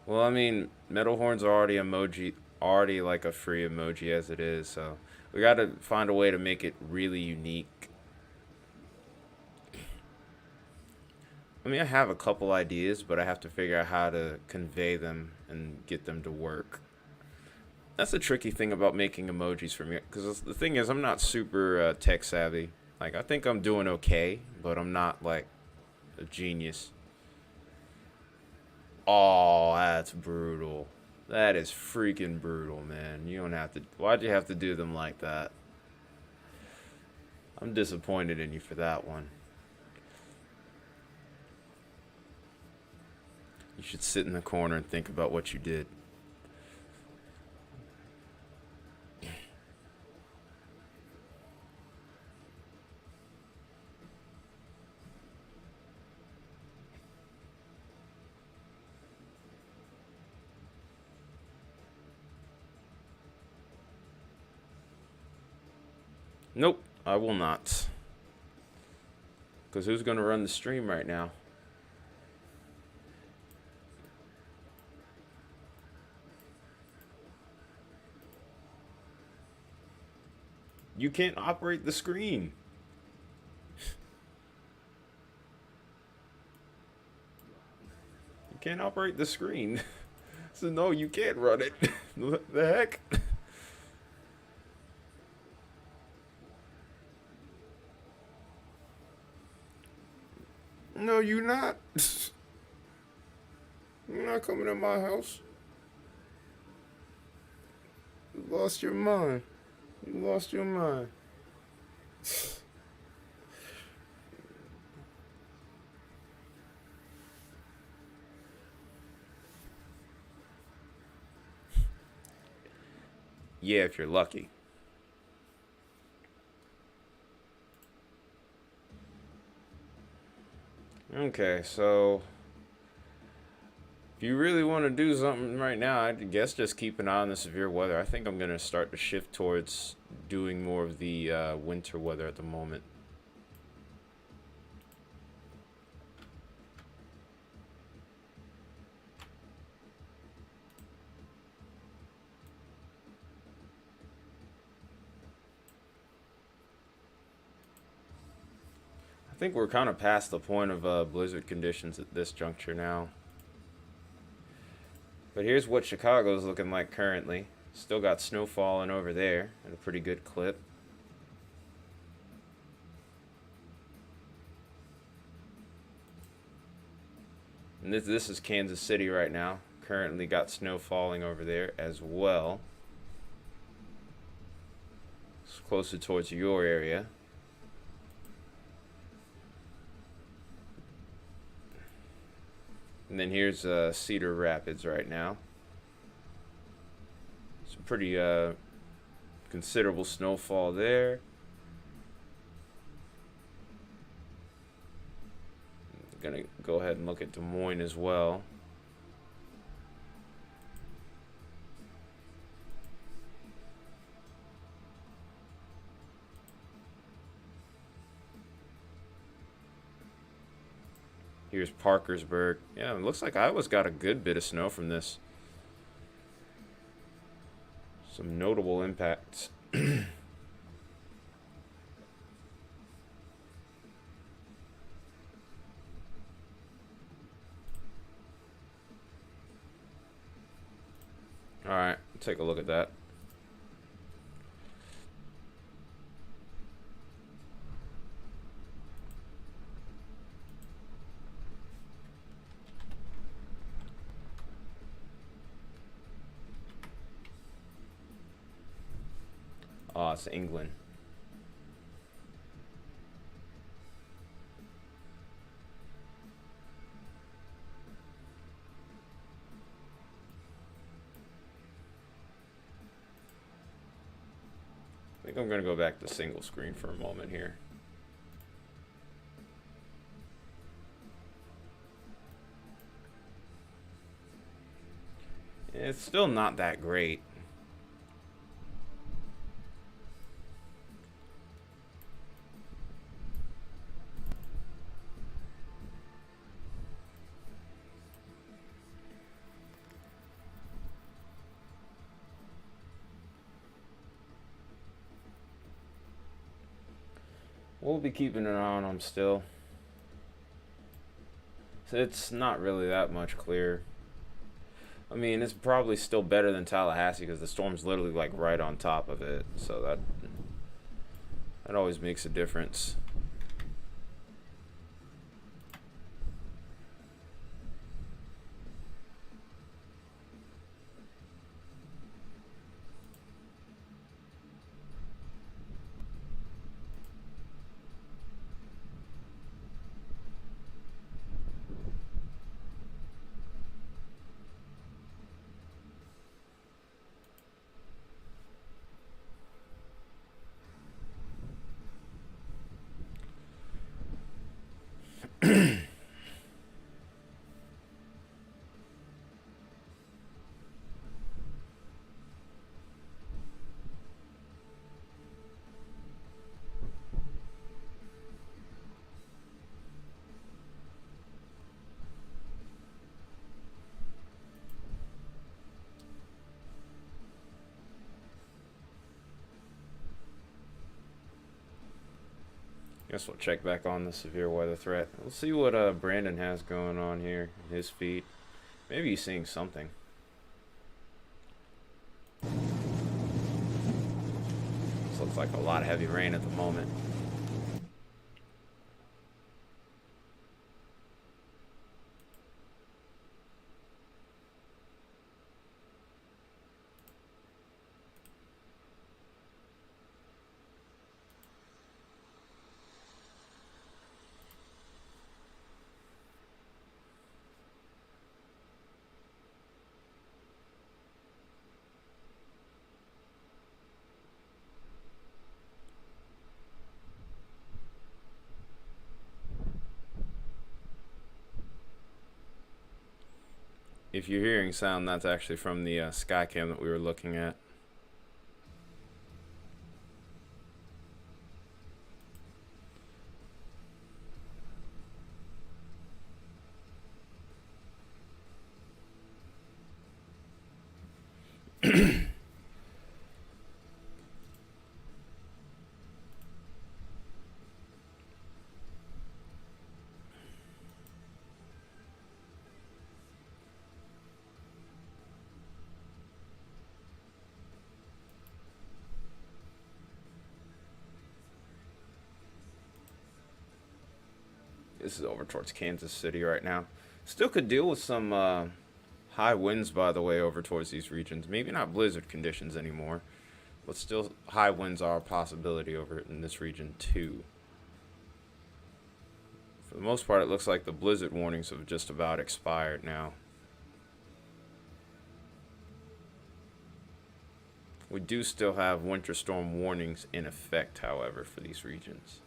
Well, I mean, Metalhorn's already like a free emoji as it is, so we gotta find a way to make it really unique. I mean, I have a couple ideas, but I have to figure out how to convey them and get them to work. That's the tricky thing about making emojis for me, because the thing is, I'm not super tech savvy. Like, I think I'm doing okay, but I'm not like a genius. Oh, that's brutal. That is freaking brutal, man. You don't have to. Why'd you have to do them like that? I'm disappointed in you for that one. You should sit in the corner and think about what you did. Nope, I will not. Because who's going to run the stream right now? You can't operate the screen. You can't operate the screen. So no, you can't run it. What the heck? No, you're not. You're not coming to my house. You lost your mind. You lost your mind. Yeah, if you're lucky. Okay, so if you really want to do something right now, I guess just keep an eye on the severe weather. I think I'm going to start to shift towards doing more of the winter weather at the moment. I think we're kind of past the point of blizzard conditions at this juncture now. But here's what Chicago's looking like currently. Still got snow falling over there at a pretty good clip. And this is Kansas City right now. Currently got snow falling over there as well. closer towards your area. And then here's Cedar Rapids right now. Some pretty considerable snowfall there. Gonna go ahead and look at Des Moines as well. Here's Parkersburg. Yeah, it looks like Iowa's got a good bit of snow from this. Some notable impacts. Alright, take a look at that. Oh, it's England. I think I'm going to go back to single screen for a moment here. It's still not that great. We'll be keeping an eye on them still. So it's not really that much clearer. I mean, it's probably still better than Tallahassee because the storm's literally like right on top of it. So that always makes a difference. Guess we'll check back on the severe weather threat. We'll see what Brandon has going on here in his feed. Maybe he's seeing something. This looks like a lot of heavy rain at the moment. If you're hearing sound, that's actually from the Skycam that we were looking at. This is over towards Kansas City right now. Still could deal with some high winds, by the way, over towards these regions. Maybe not blizzard conditions anymore, but still high winds are a possibility over in this region too. For the most part, it looks like the blizzard warnings have just about expired now. We do still have winter storm warnings in effect, however, for these regions.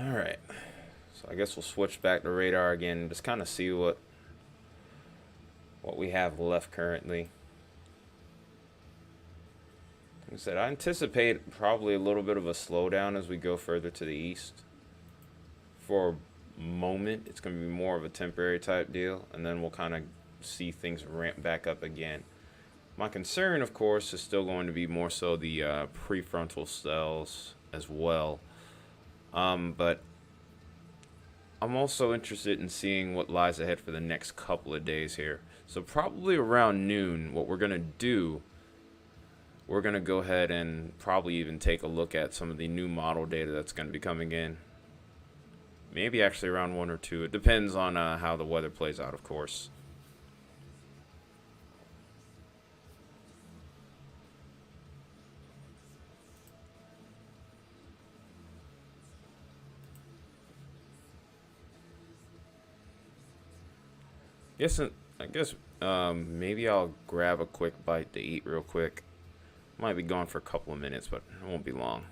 All right. So I guess we'll switch back to radar again and just kind of see what we have left currently. Like I said, I anticipate probably a little bit of a slowdown as we go further to the east. For a moment, it's going to be more of a temporary type deal, and then we'll kind of see things ramp back up again. My concern, of course, is still going to be more so the prefrontal cells as well. But I'm also interested in seeing what lies ahead for the next couple of days here. So probably around noon, what we're going to do, we're going to go ahead and probably even take a look at some of the new model data that's going to be coming in. Maybe actually around 1 or 2. It depends on how the weather plays out, of course. I guess maybe I'll grab a quick bite to eat real quick. Might be gone for a couple of minutes, but it won't be long.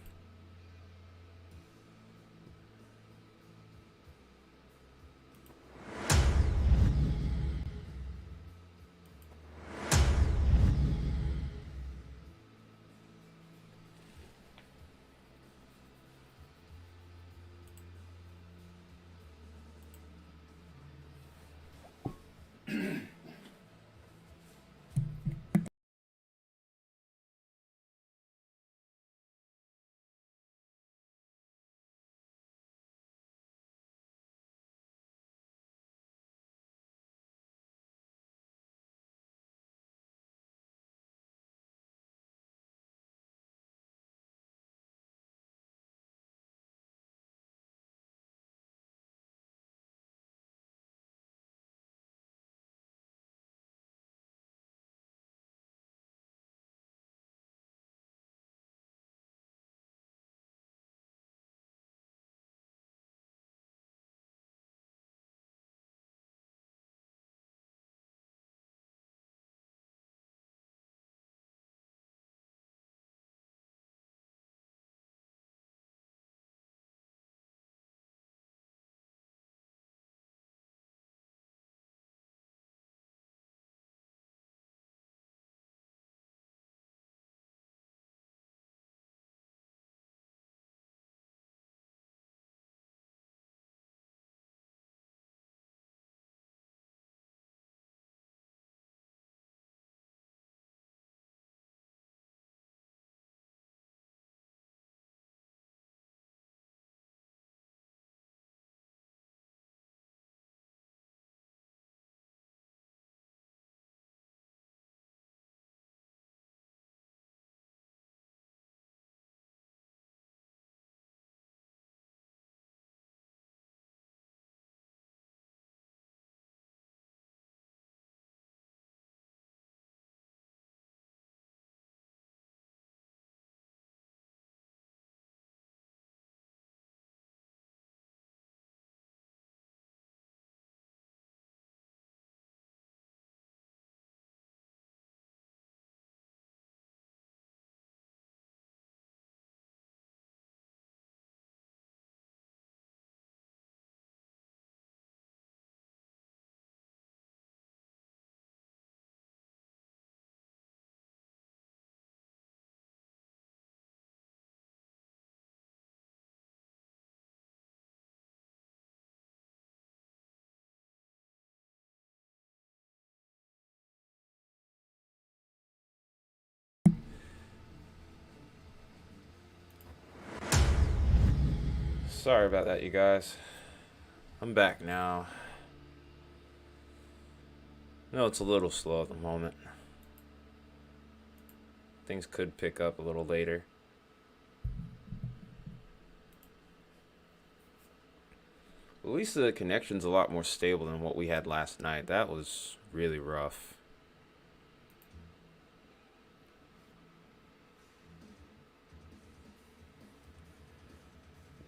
Sorry about that, you guys. I'm back now. No, it's a little slow at the moment. Things could pick up a little later. At least the connection's a lot more stable than what we had last night. That was really rough.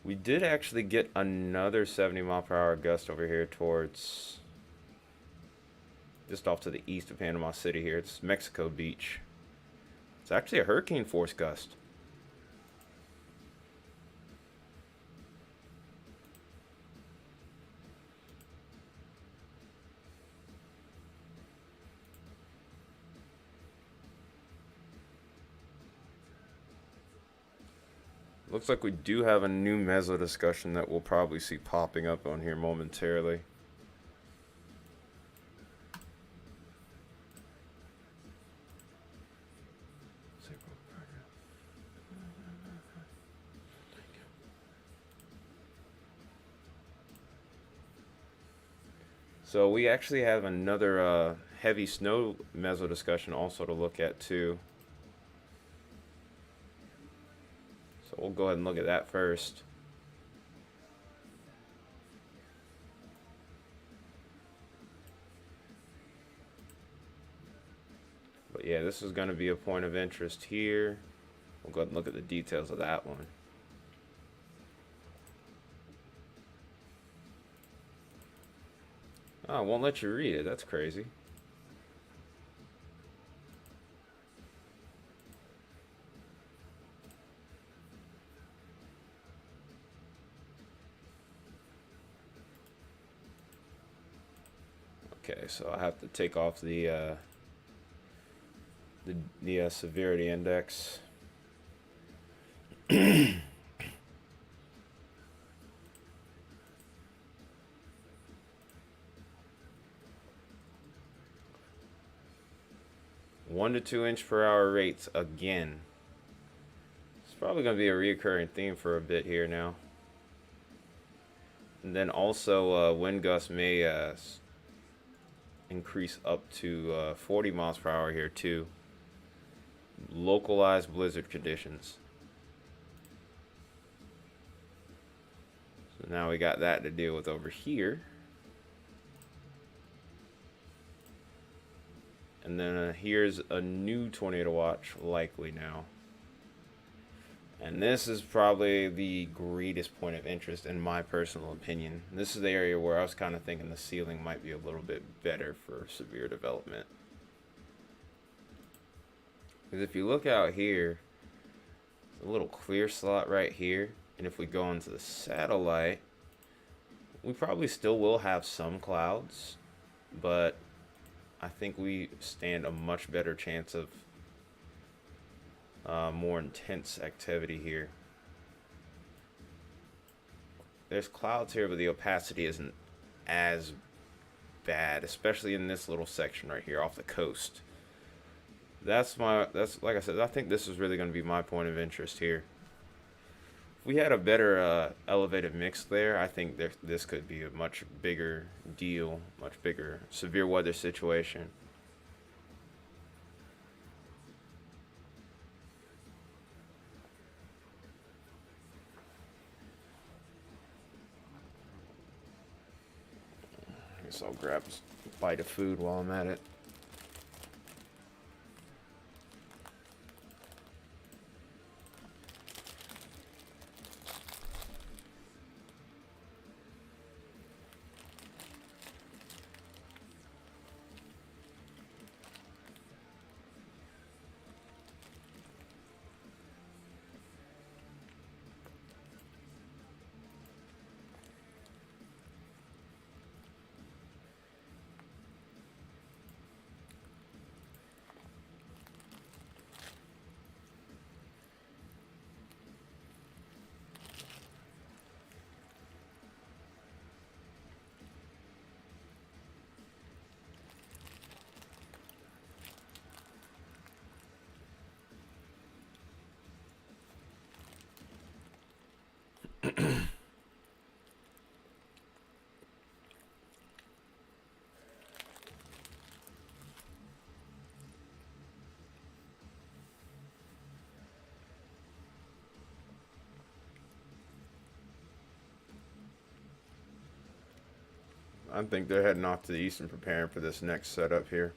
We did actually get another 70-mile-per-hour gust over here towards just off to the east of Panama City here. It's Mexico Beach. It's actually a hurricane force gust. Looks like we do have a new meso discussion that we'll probably see popping up on here momentarily. So we actually have another heavy snow meso discussion also to look at too. So we'll go ahead and look at that first. But yeah, this is going to be a point of interest here. We'll go ahead and look at the details of that one. Oh, it won't let you read it. That's crazy. Okay, so I have to take off the severity index. One to 2 inch per hour rates again. It's probably going to be a reoccurring theme for a bit here now. And then also wind gusts may increase up to 40 miles per hour here too. Localized blizzard conditions. So now we got that to deal with over here. And then here's a new tornado watch likely now. And this is probably the greatest point of interest in my personal opinion. This is the area where I was kind of thinking the ceiling might be a little bit better for severe development. Because if you look out here, there's a little clear slot right here. And if we go into the satellite, we probably still will have some clouds, but I think we stand a much better chance of more intense activity here. There's clouds here, but the opacity isn't as bad, especially in this little section right here off the coast. That's like I said, I think this is really going to be my point of interest here. If we had a better elevated mix there, I think this could be a much bigger deal, much bigger severe weather situation. I guess I'll grab a bite of food while I'm at it. I think they're heading off to the east and preparing for this next setup here.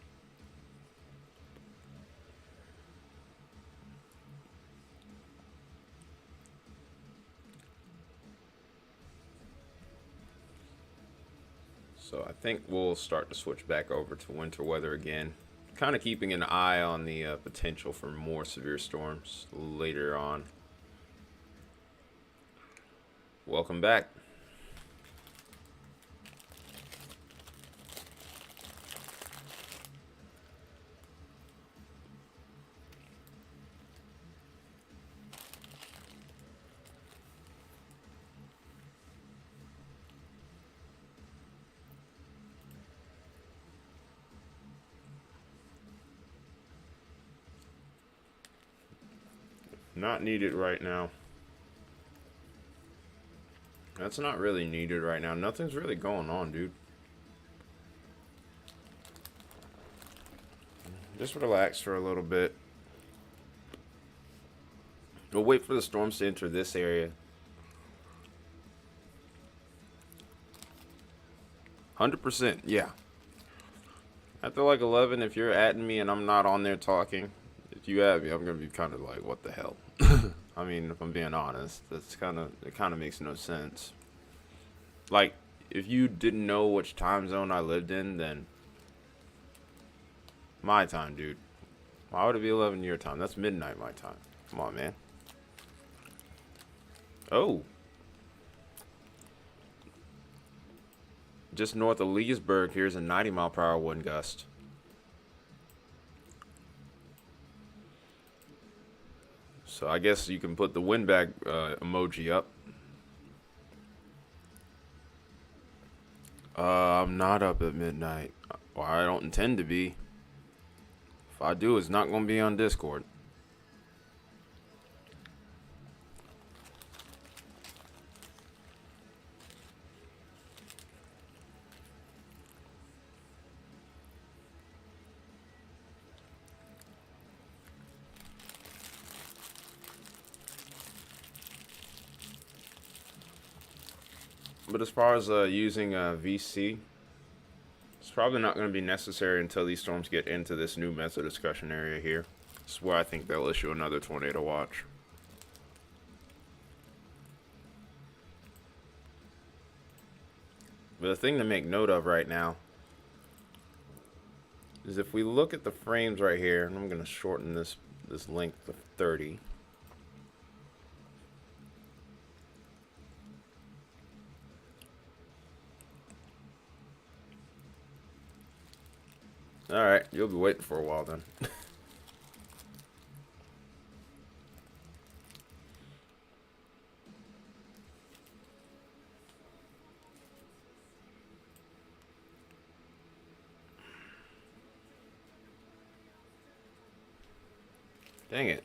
So I think we'll start to switch back over to winter weather again. Kind of keeping an eye on the potential for more severe storms later on. Welcome back. Not needed right now. That's not really needed right now. Nothing's really going on, dude. Just relax for a little bit. We'll wait for the storms to enter this area. 100%, yeah. After like 11, if you're adding me and I'm not on there talking, if you add me, I'm gonna be kind of like, what the hell? I mean, if I'm being honest, it kind of makes no sense. Like, if you didn't know which time zone I lived in, then my time, dude. Why would it be 11 your time? That's midnight my time. Come on, man. Oh. Just north of Leesburg, here's a 90-mile-per-hour wind gust. So I guess you can put the windbag emoji up. I'm not up at midnight. Well, I don't intend to be. If I do, it's not going to be on Discord. But as far as using VC, it's probably not going to be necessary until these storms get into this new method discussion area here. This is where I think they'll issue another tornado watch. But the thing to make note of right now is if we look at the frames right here, and I'm going to shorten this length to 30. Alright, you'll be waiting for a while then. Dang it.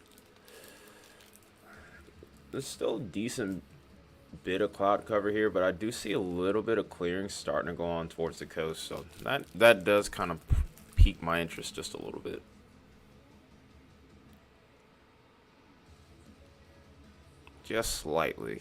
There's still a decent bit of cloud cover here, but I do see a little bit of clearing starting to go on towards the coast, so that does kind of pique my interest just a little bit. Just slightly.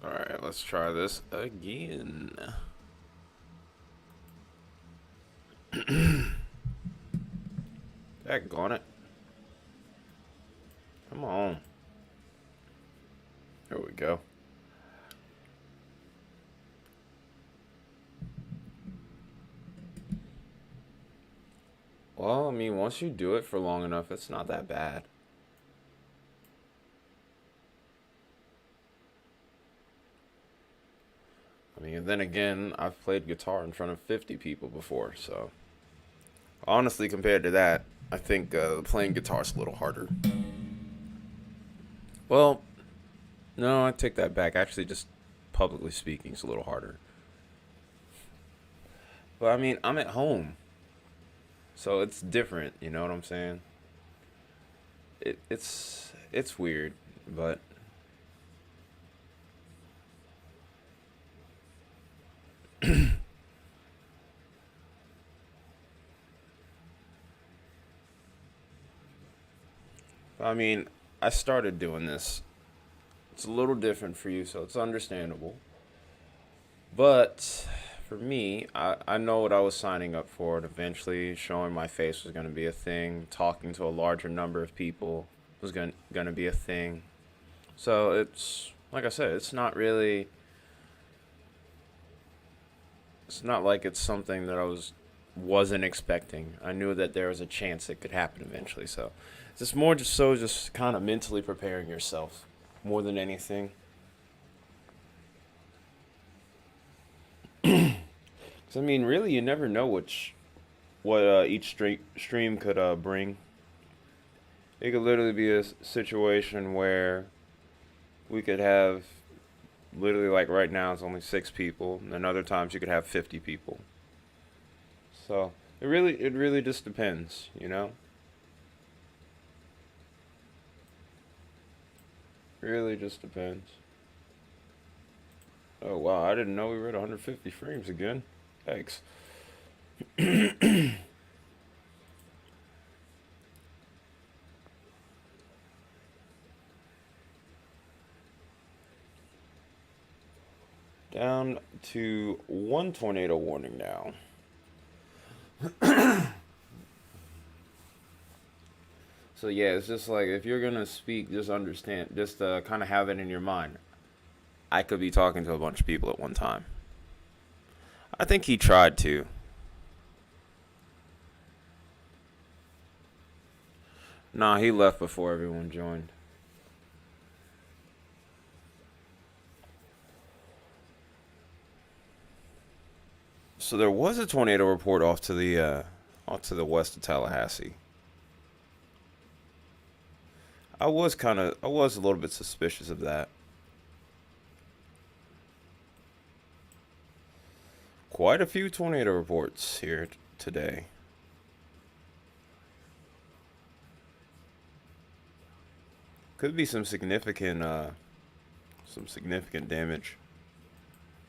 Alright, let's try this again. Daggone it. Come on. There we go. Well, I mean, once you do it for long enough, it's not that bad. I mean, then again, I've played guitar in front of 50 people before, so honestly, compared to that, I think playing guitar is a little harder. Well, No, I take that back. Actually, just publicly speaking is a little harder. But I mean, I'm at home, so it's different. You know what I'm saying? It's weird, but I mean, I started doing this. It's a little different for you, so it's understandable. But for me, I know what I was signing up for, and eventually showing my face was going to be a thing. Talking to a larger number of people was going to be a thing. So it's like I said, it's not like it's something that I wasn't expecting. I knew that there was a chance it could happen eventually. So it's just more just kind of mentally preparing yourself more than anything. 'Cause, I mean, really, you never know what each stream could bring. It could literally be a situation where we could have literally like right now it's only 6 people, and then other times you could have 50 people. So it really just depends, you know. Really just depends. Oh wow, I didn't know we were at 150 frames again. Thanks. Down to one tornado warning now. So yeah, it's just like if you're gonna speak, just understand, just kind of have it in your mind. I could be talking to a bunch of people at one time. I think he tried to. Nah, he left before everyone joined. So there was a tornado report off to the west of Tallahassee. I was a little bit suspicious of that. Quite a few tornado reports here today. Could be some significant damage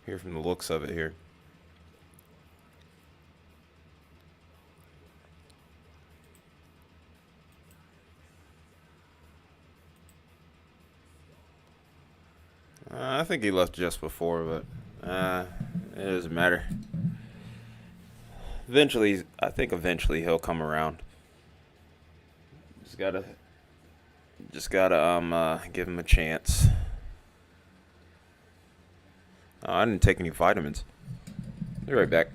here from the looks of it here. I think he left just before, but it doesn't matter. I think eventually he'll come around. Just gotta, just gotta give him a chance. I didn't take any vitamins. Be right back.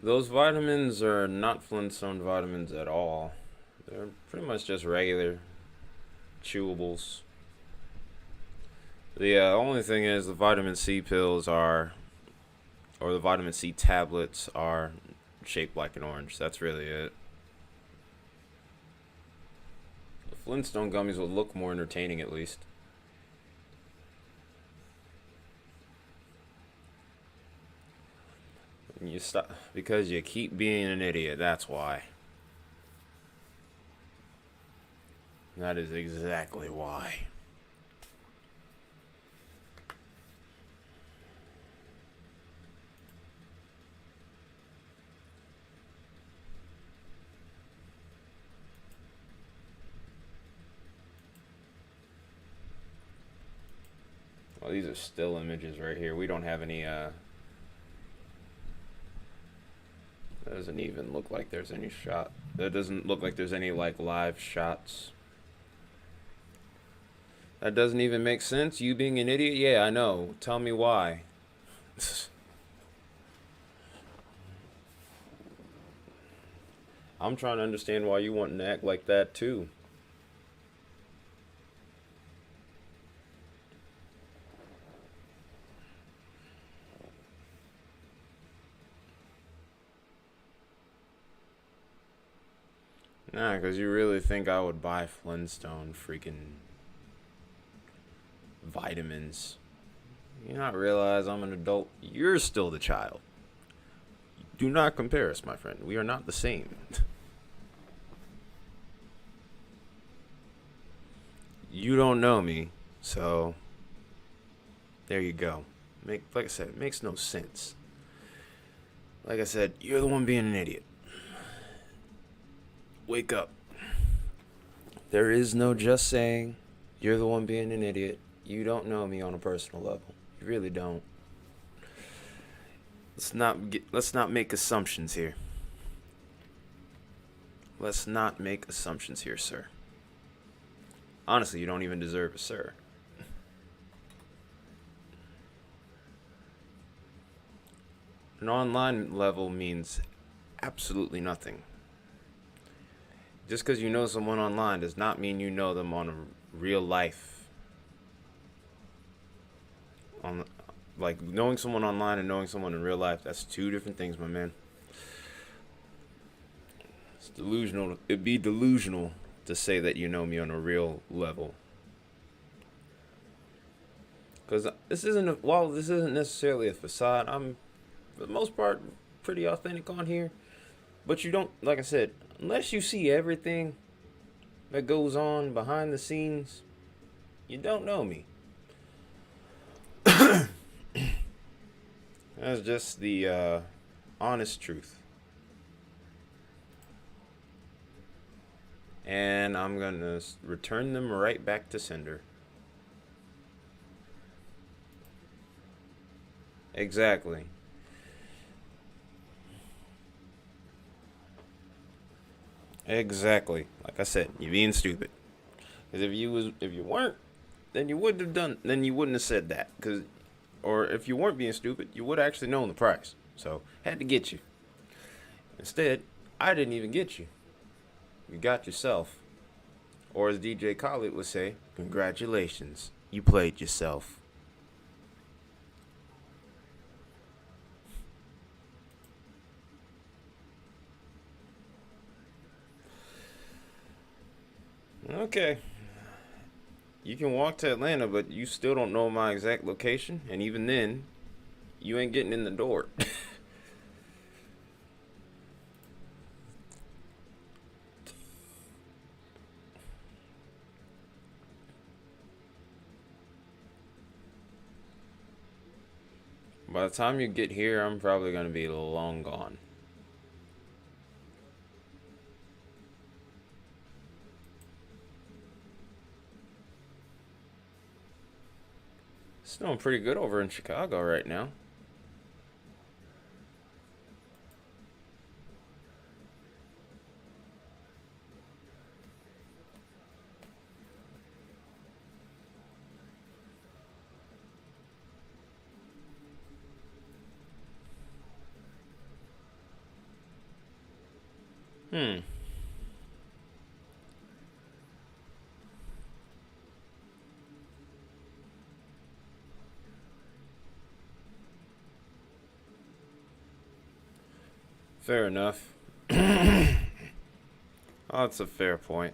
Those vitamins are not Flintstone vitamins at all. They're pretty much just regular chewables. The only thing is the vitamin C pills are, or the vitamin C tablets are shaped like an orange. That's really it. The Flintstone gummies will look more entertaining at least. You stop because you keep being an idiot. That's why. That is exactly why. Well, these are still images right here. We don't have any doesn't even look like there's any shot. That doesn't look like there's any like live shots. That doesn't even make sense. You being an idiot? Yeah, I know. Tell me why. I'm trying to understand why you want to act like that too. Nah, because you really think I would buy Flintstone freaking vitamins. You not realize I'm an adult? You're still the child. Do not compare us, my friend. We are not the same. You don't know me, so there you go. Like I said, it makes no sense. Like I said, you're the one being an idiot. Wake up. There is no just saying. You're the one being an idiot. You don't know me on a personal level. You really don't. Let's not make assumptions here. Let's not make assumptions here, sir. Honestly, you don't even deserve a sir. An online level means absolutely nothing. Just because you know someone online does not mean you know them on a real life. Like knowing someone online and knowing someone in real life, that's two different things, my man. It's delusional. It'd be delusional to say that you know me on a real level. Because while this isn't necessarily a facade, I'm, for the most part, pretty authentic on here. But you don't, like I said, unless you see everything that goes on behind the scenes, you don't know me. That's just the honest truth. And I'm going to return them right back to sender. Exactly. Exactly. Like I said, you're being stupid. Because if you weren't, then you wouldn't have done. Then you wouldn't have said that. Or if you weren't being stupid, you would have actually known the price. So had to get you. Instead, I didn't even get you. You got yourself. Or as DJ Khaled would say, congratulations, you played yourself. Okay. You can walk to Atlanta, but you still don't know my exact location. And even then, you ain't getting in the door. By the time you get here, I'm probably going to be long gone. It's snowing pretty good over in Chicago right now. Hmm. Fair enough. Oh, that's a fair point.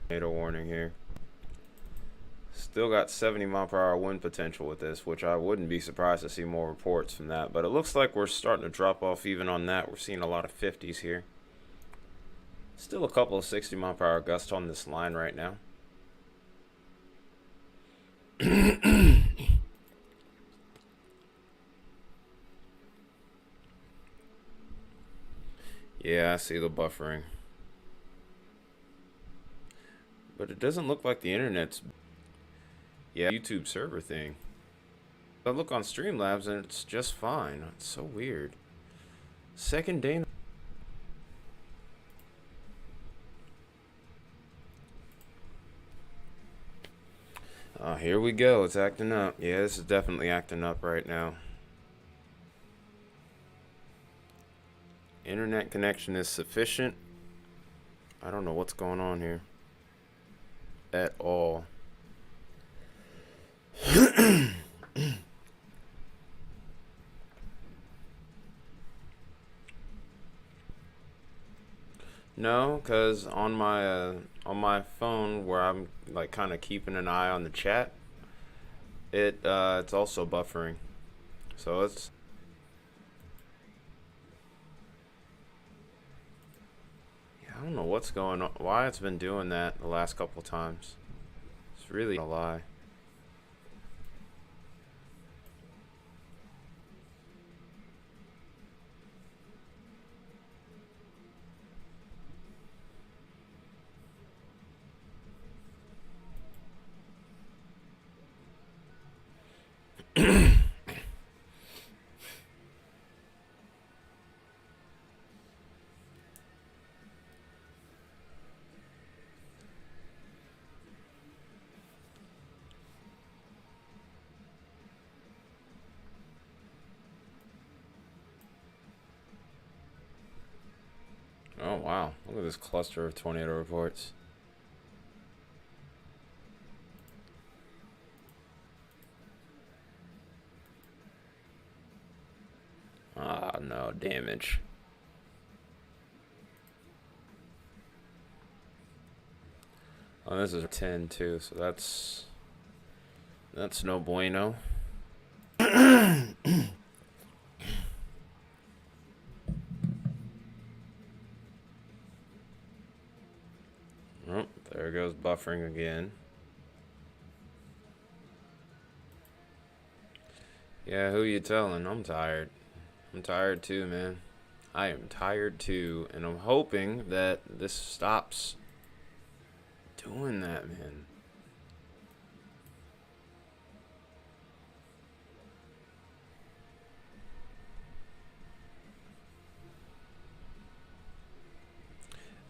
Tornado warning here. Still got 70 mile per hour wind potential with this, which I wouldn't be surprised to see more reports from that. But it looks like we're starting to drop off even on that. We're seeing a lot of 50s here. Still a couple of 60 mile per hour gusts on this line right now. Yeah, I see the buffering. But it doesn't look like the internet's. Yeah, YouTube server thing. I look on Streamlabs and it's just fine. It's so weird. Second day. Here we go. It's acting up. Yeah, this is definitely acting up right now. Internet connection is sufficient. I don't know what's going on here at all. No, cause on my phone where I'm like kind of keeping an eye on the chat, it's also buffering. So it's yeah, I don't know what's going on. Why it's been doing that the last couple times. It's really a lie. Oh wow, look at this cluster of tornado reports. Ah, no damage. Oh, this is 10 too, so that's no bueno. Oh, there goes buffering again. Yeah, who you telling? I'm tired. I'm tired too, man. I am tired too, and I'm hoping that this stops doing that, man.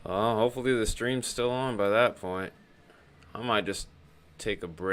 Hopefully the stream's still on by that point. I might just take a break.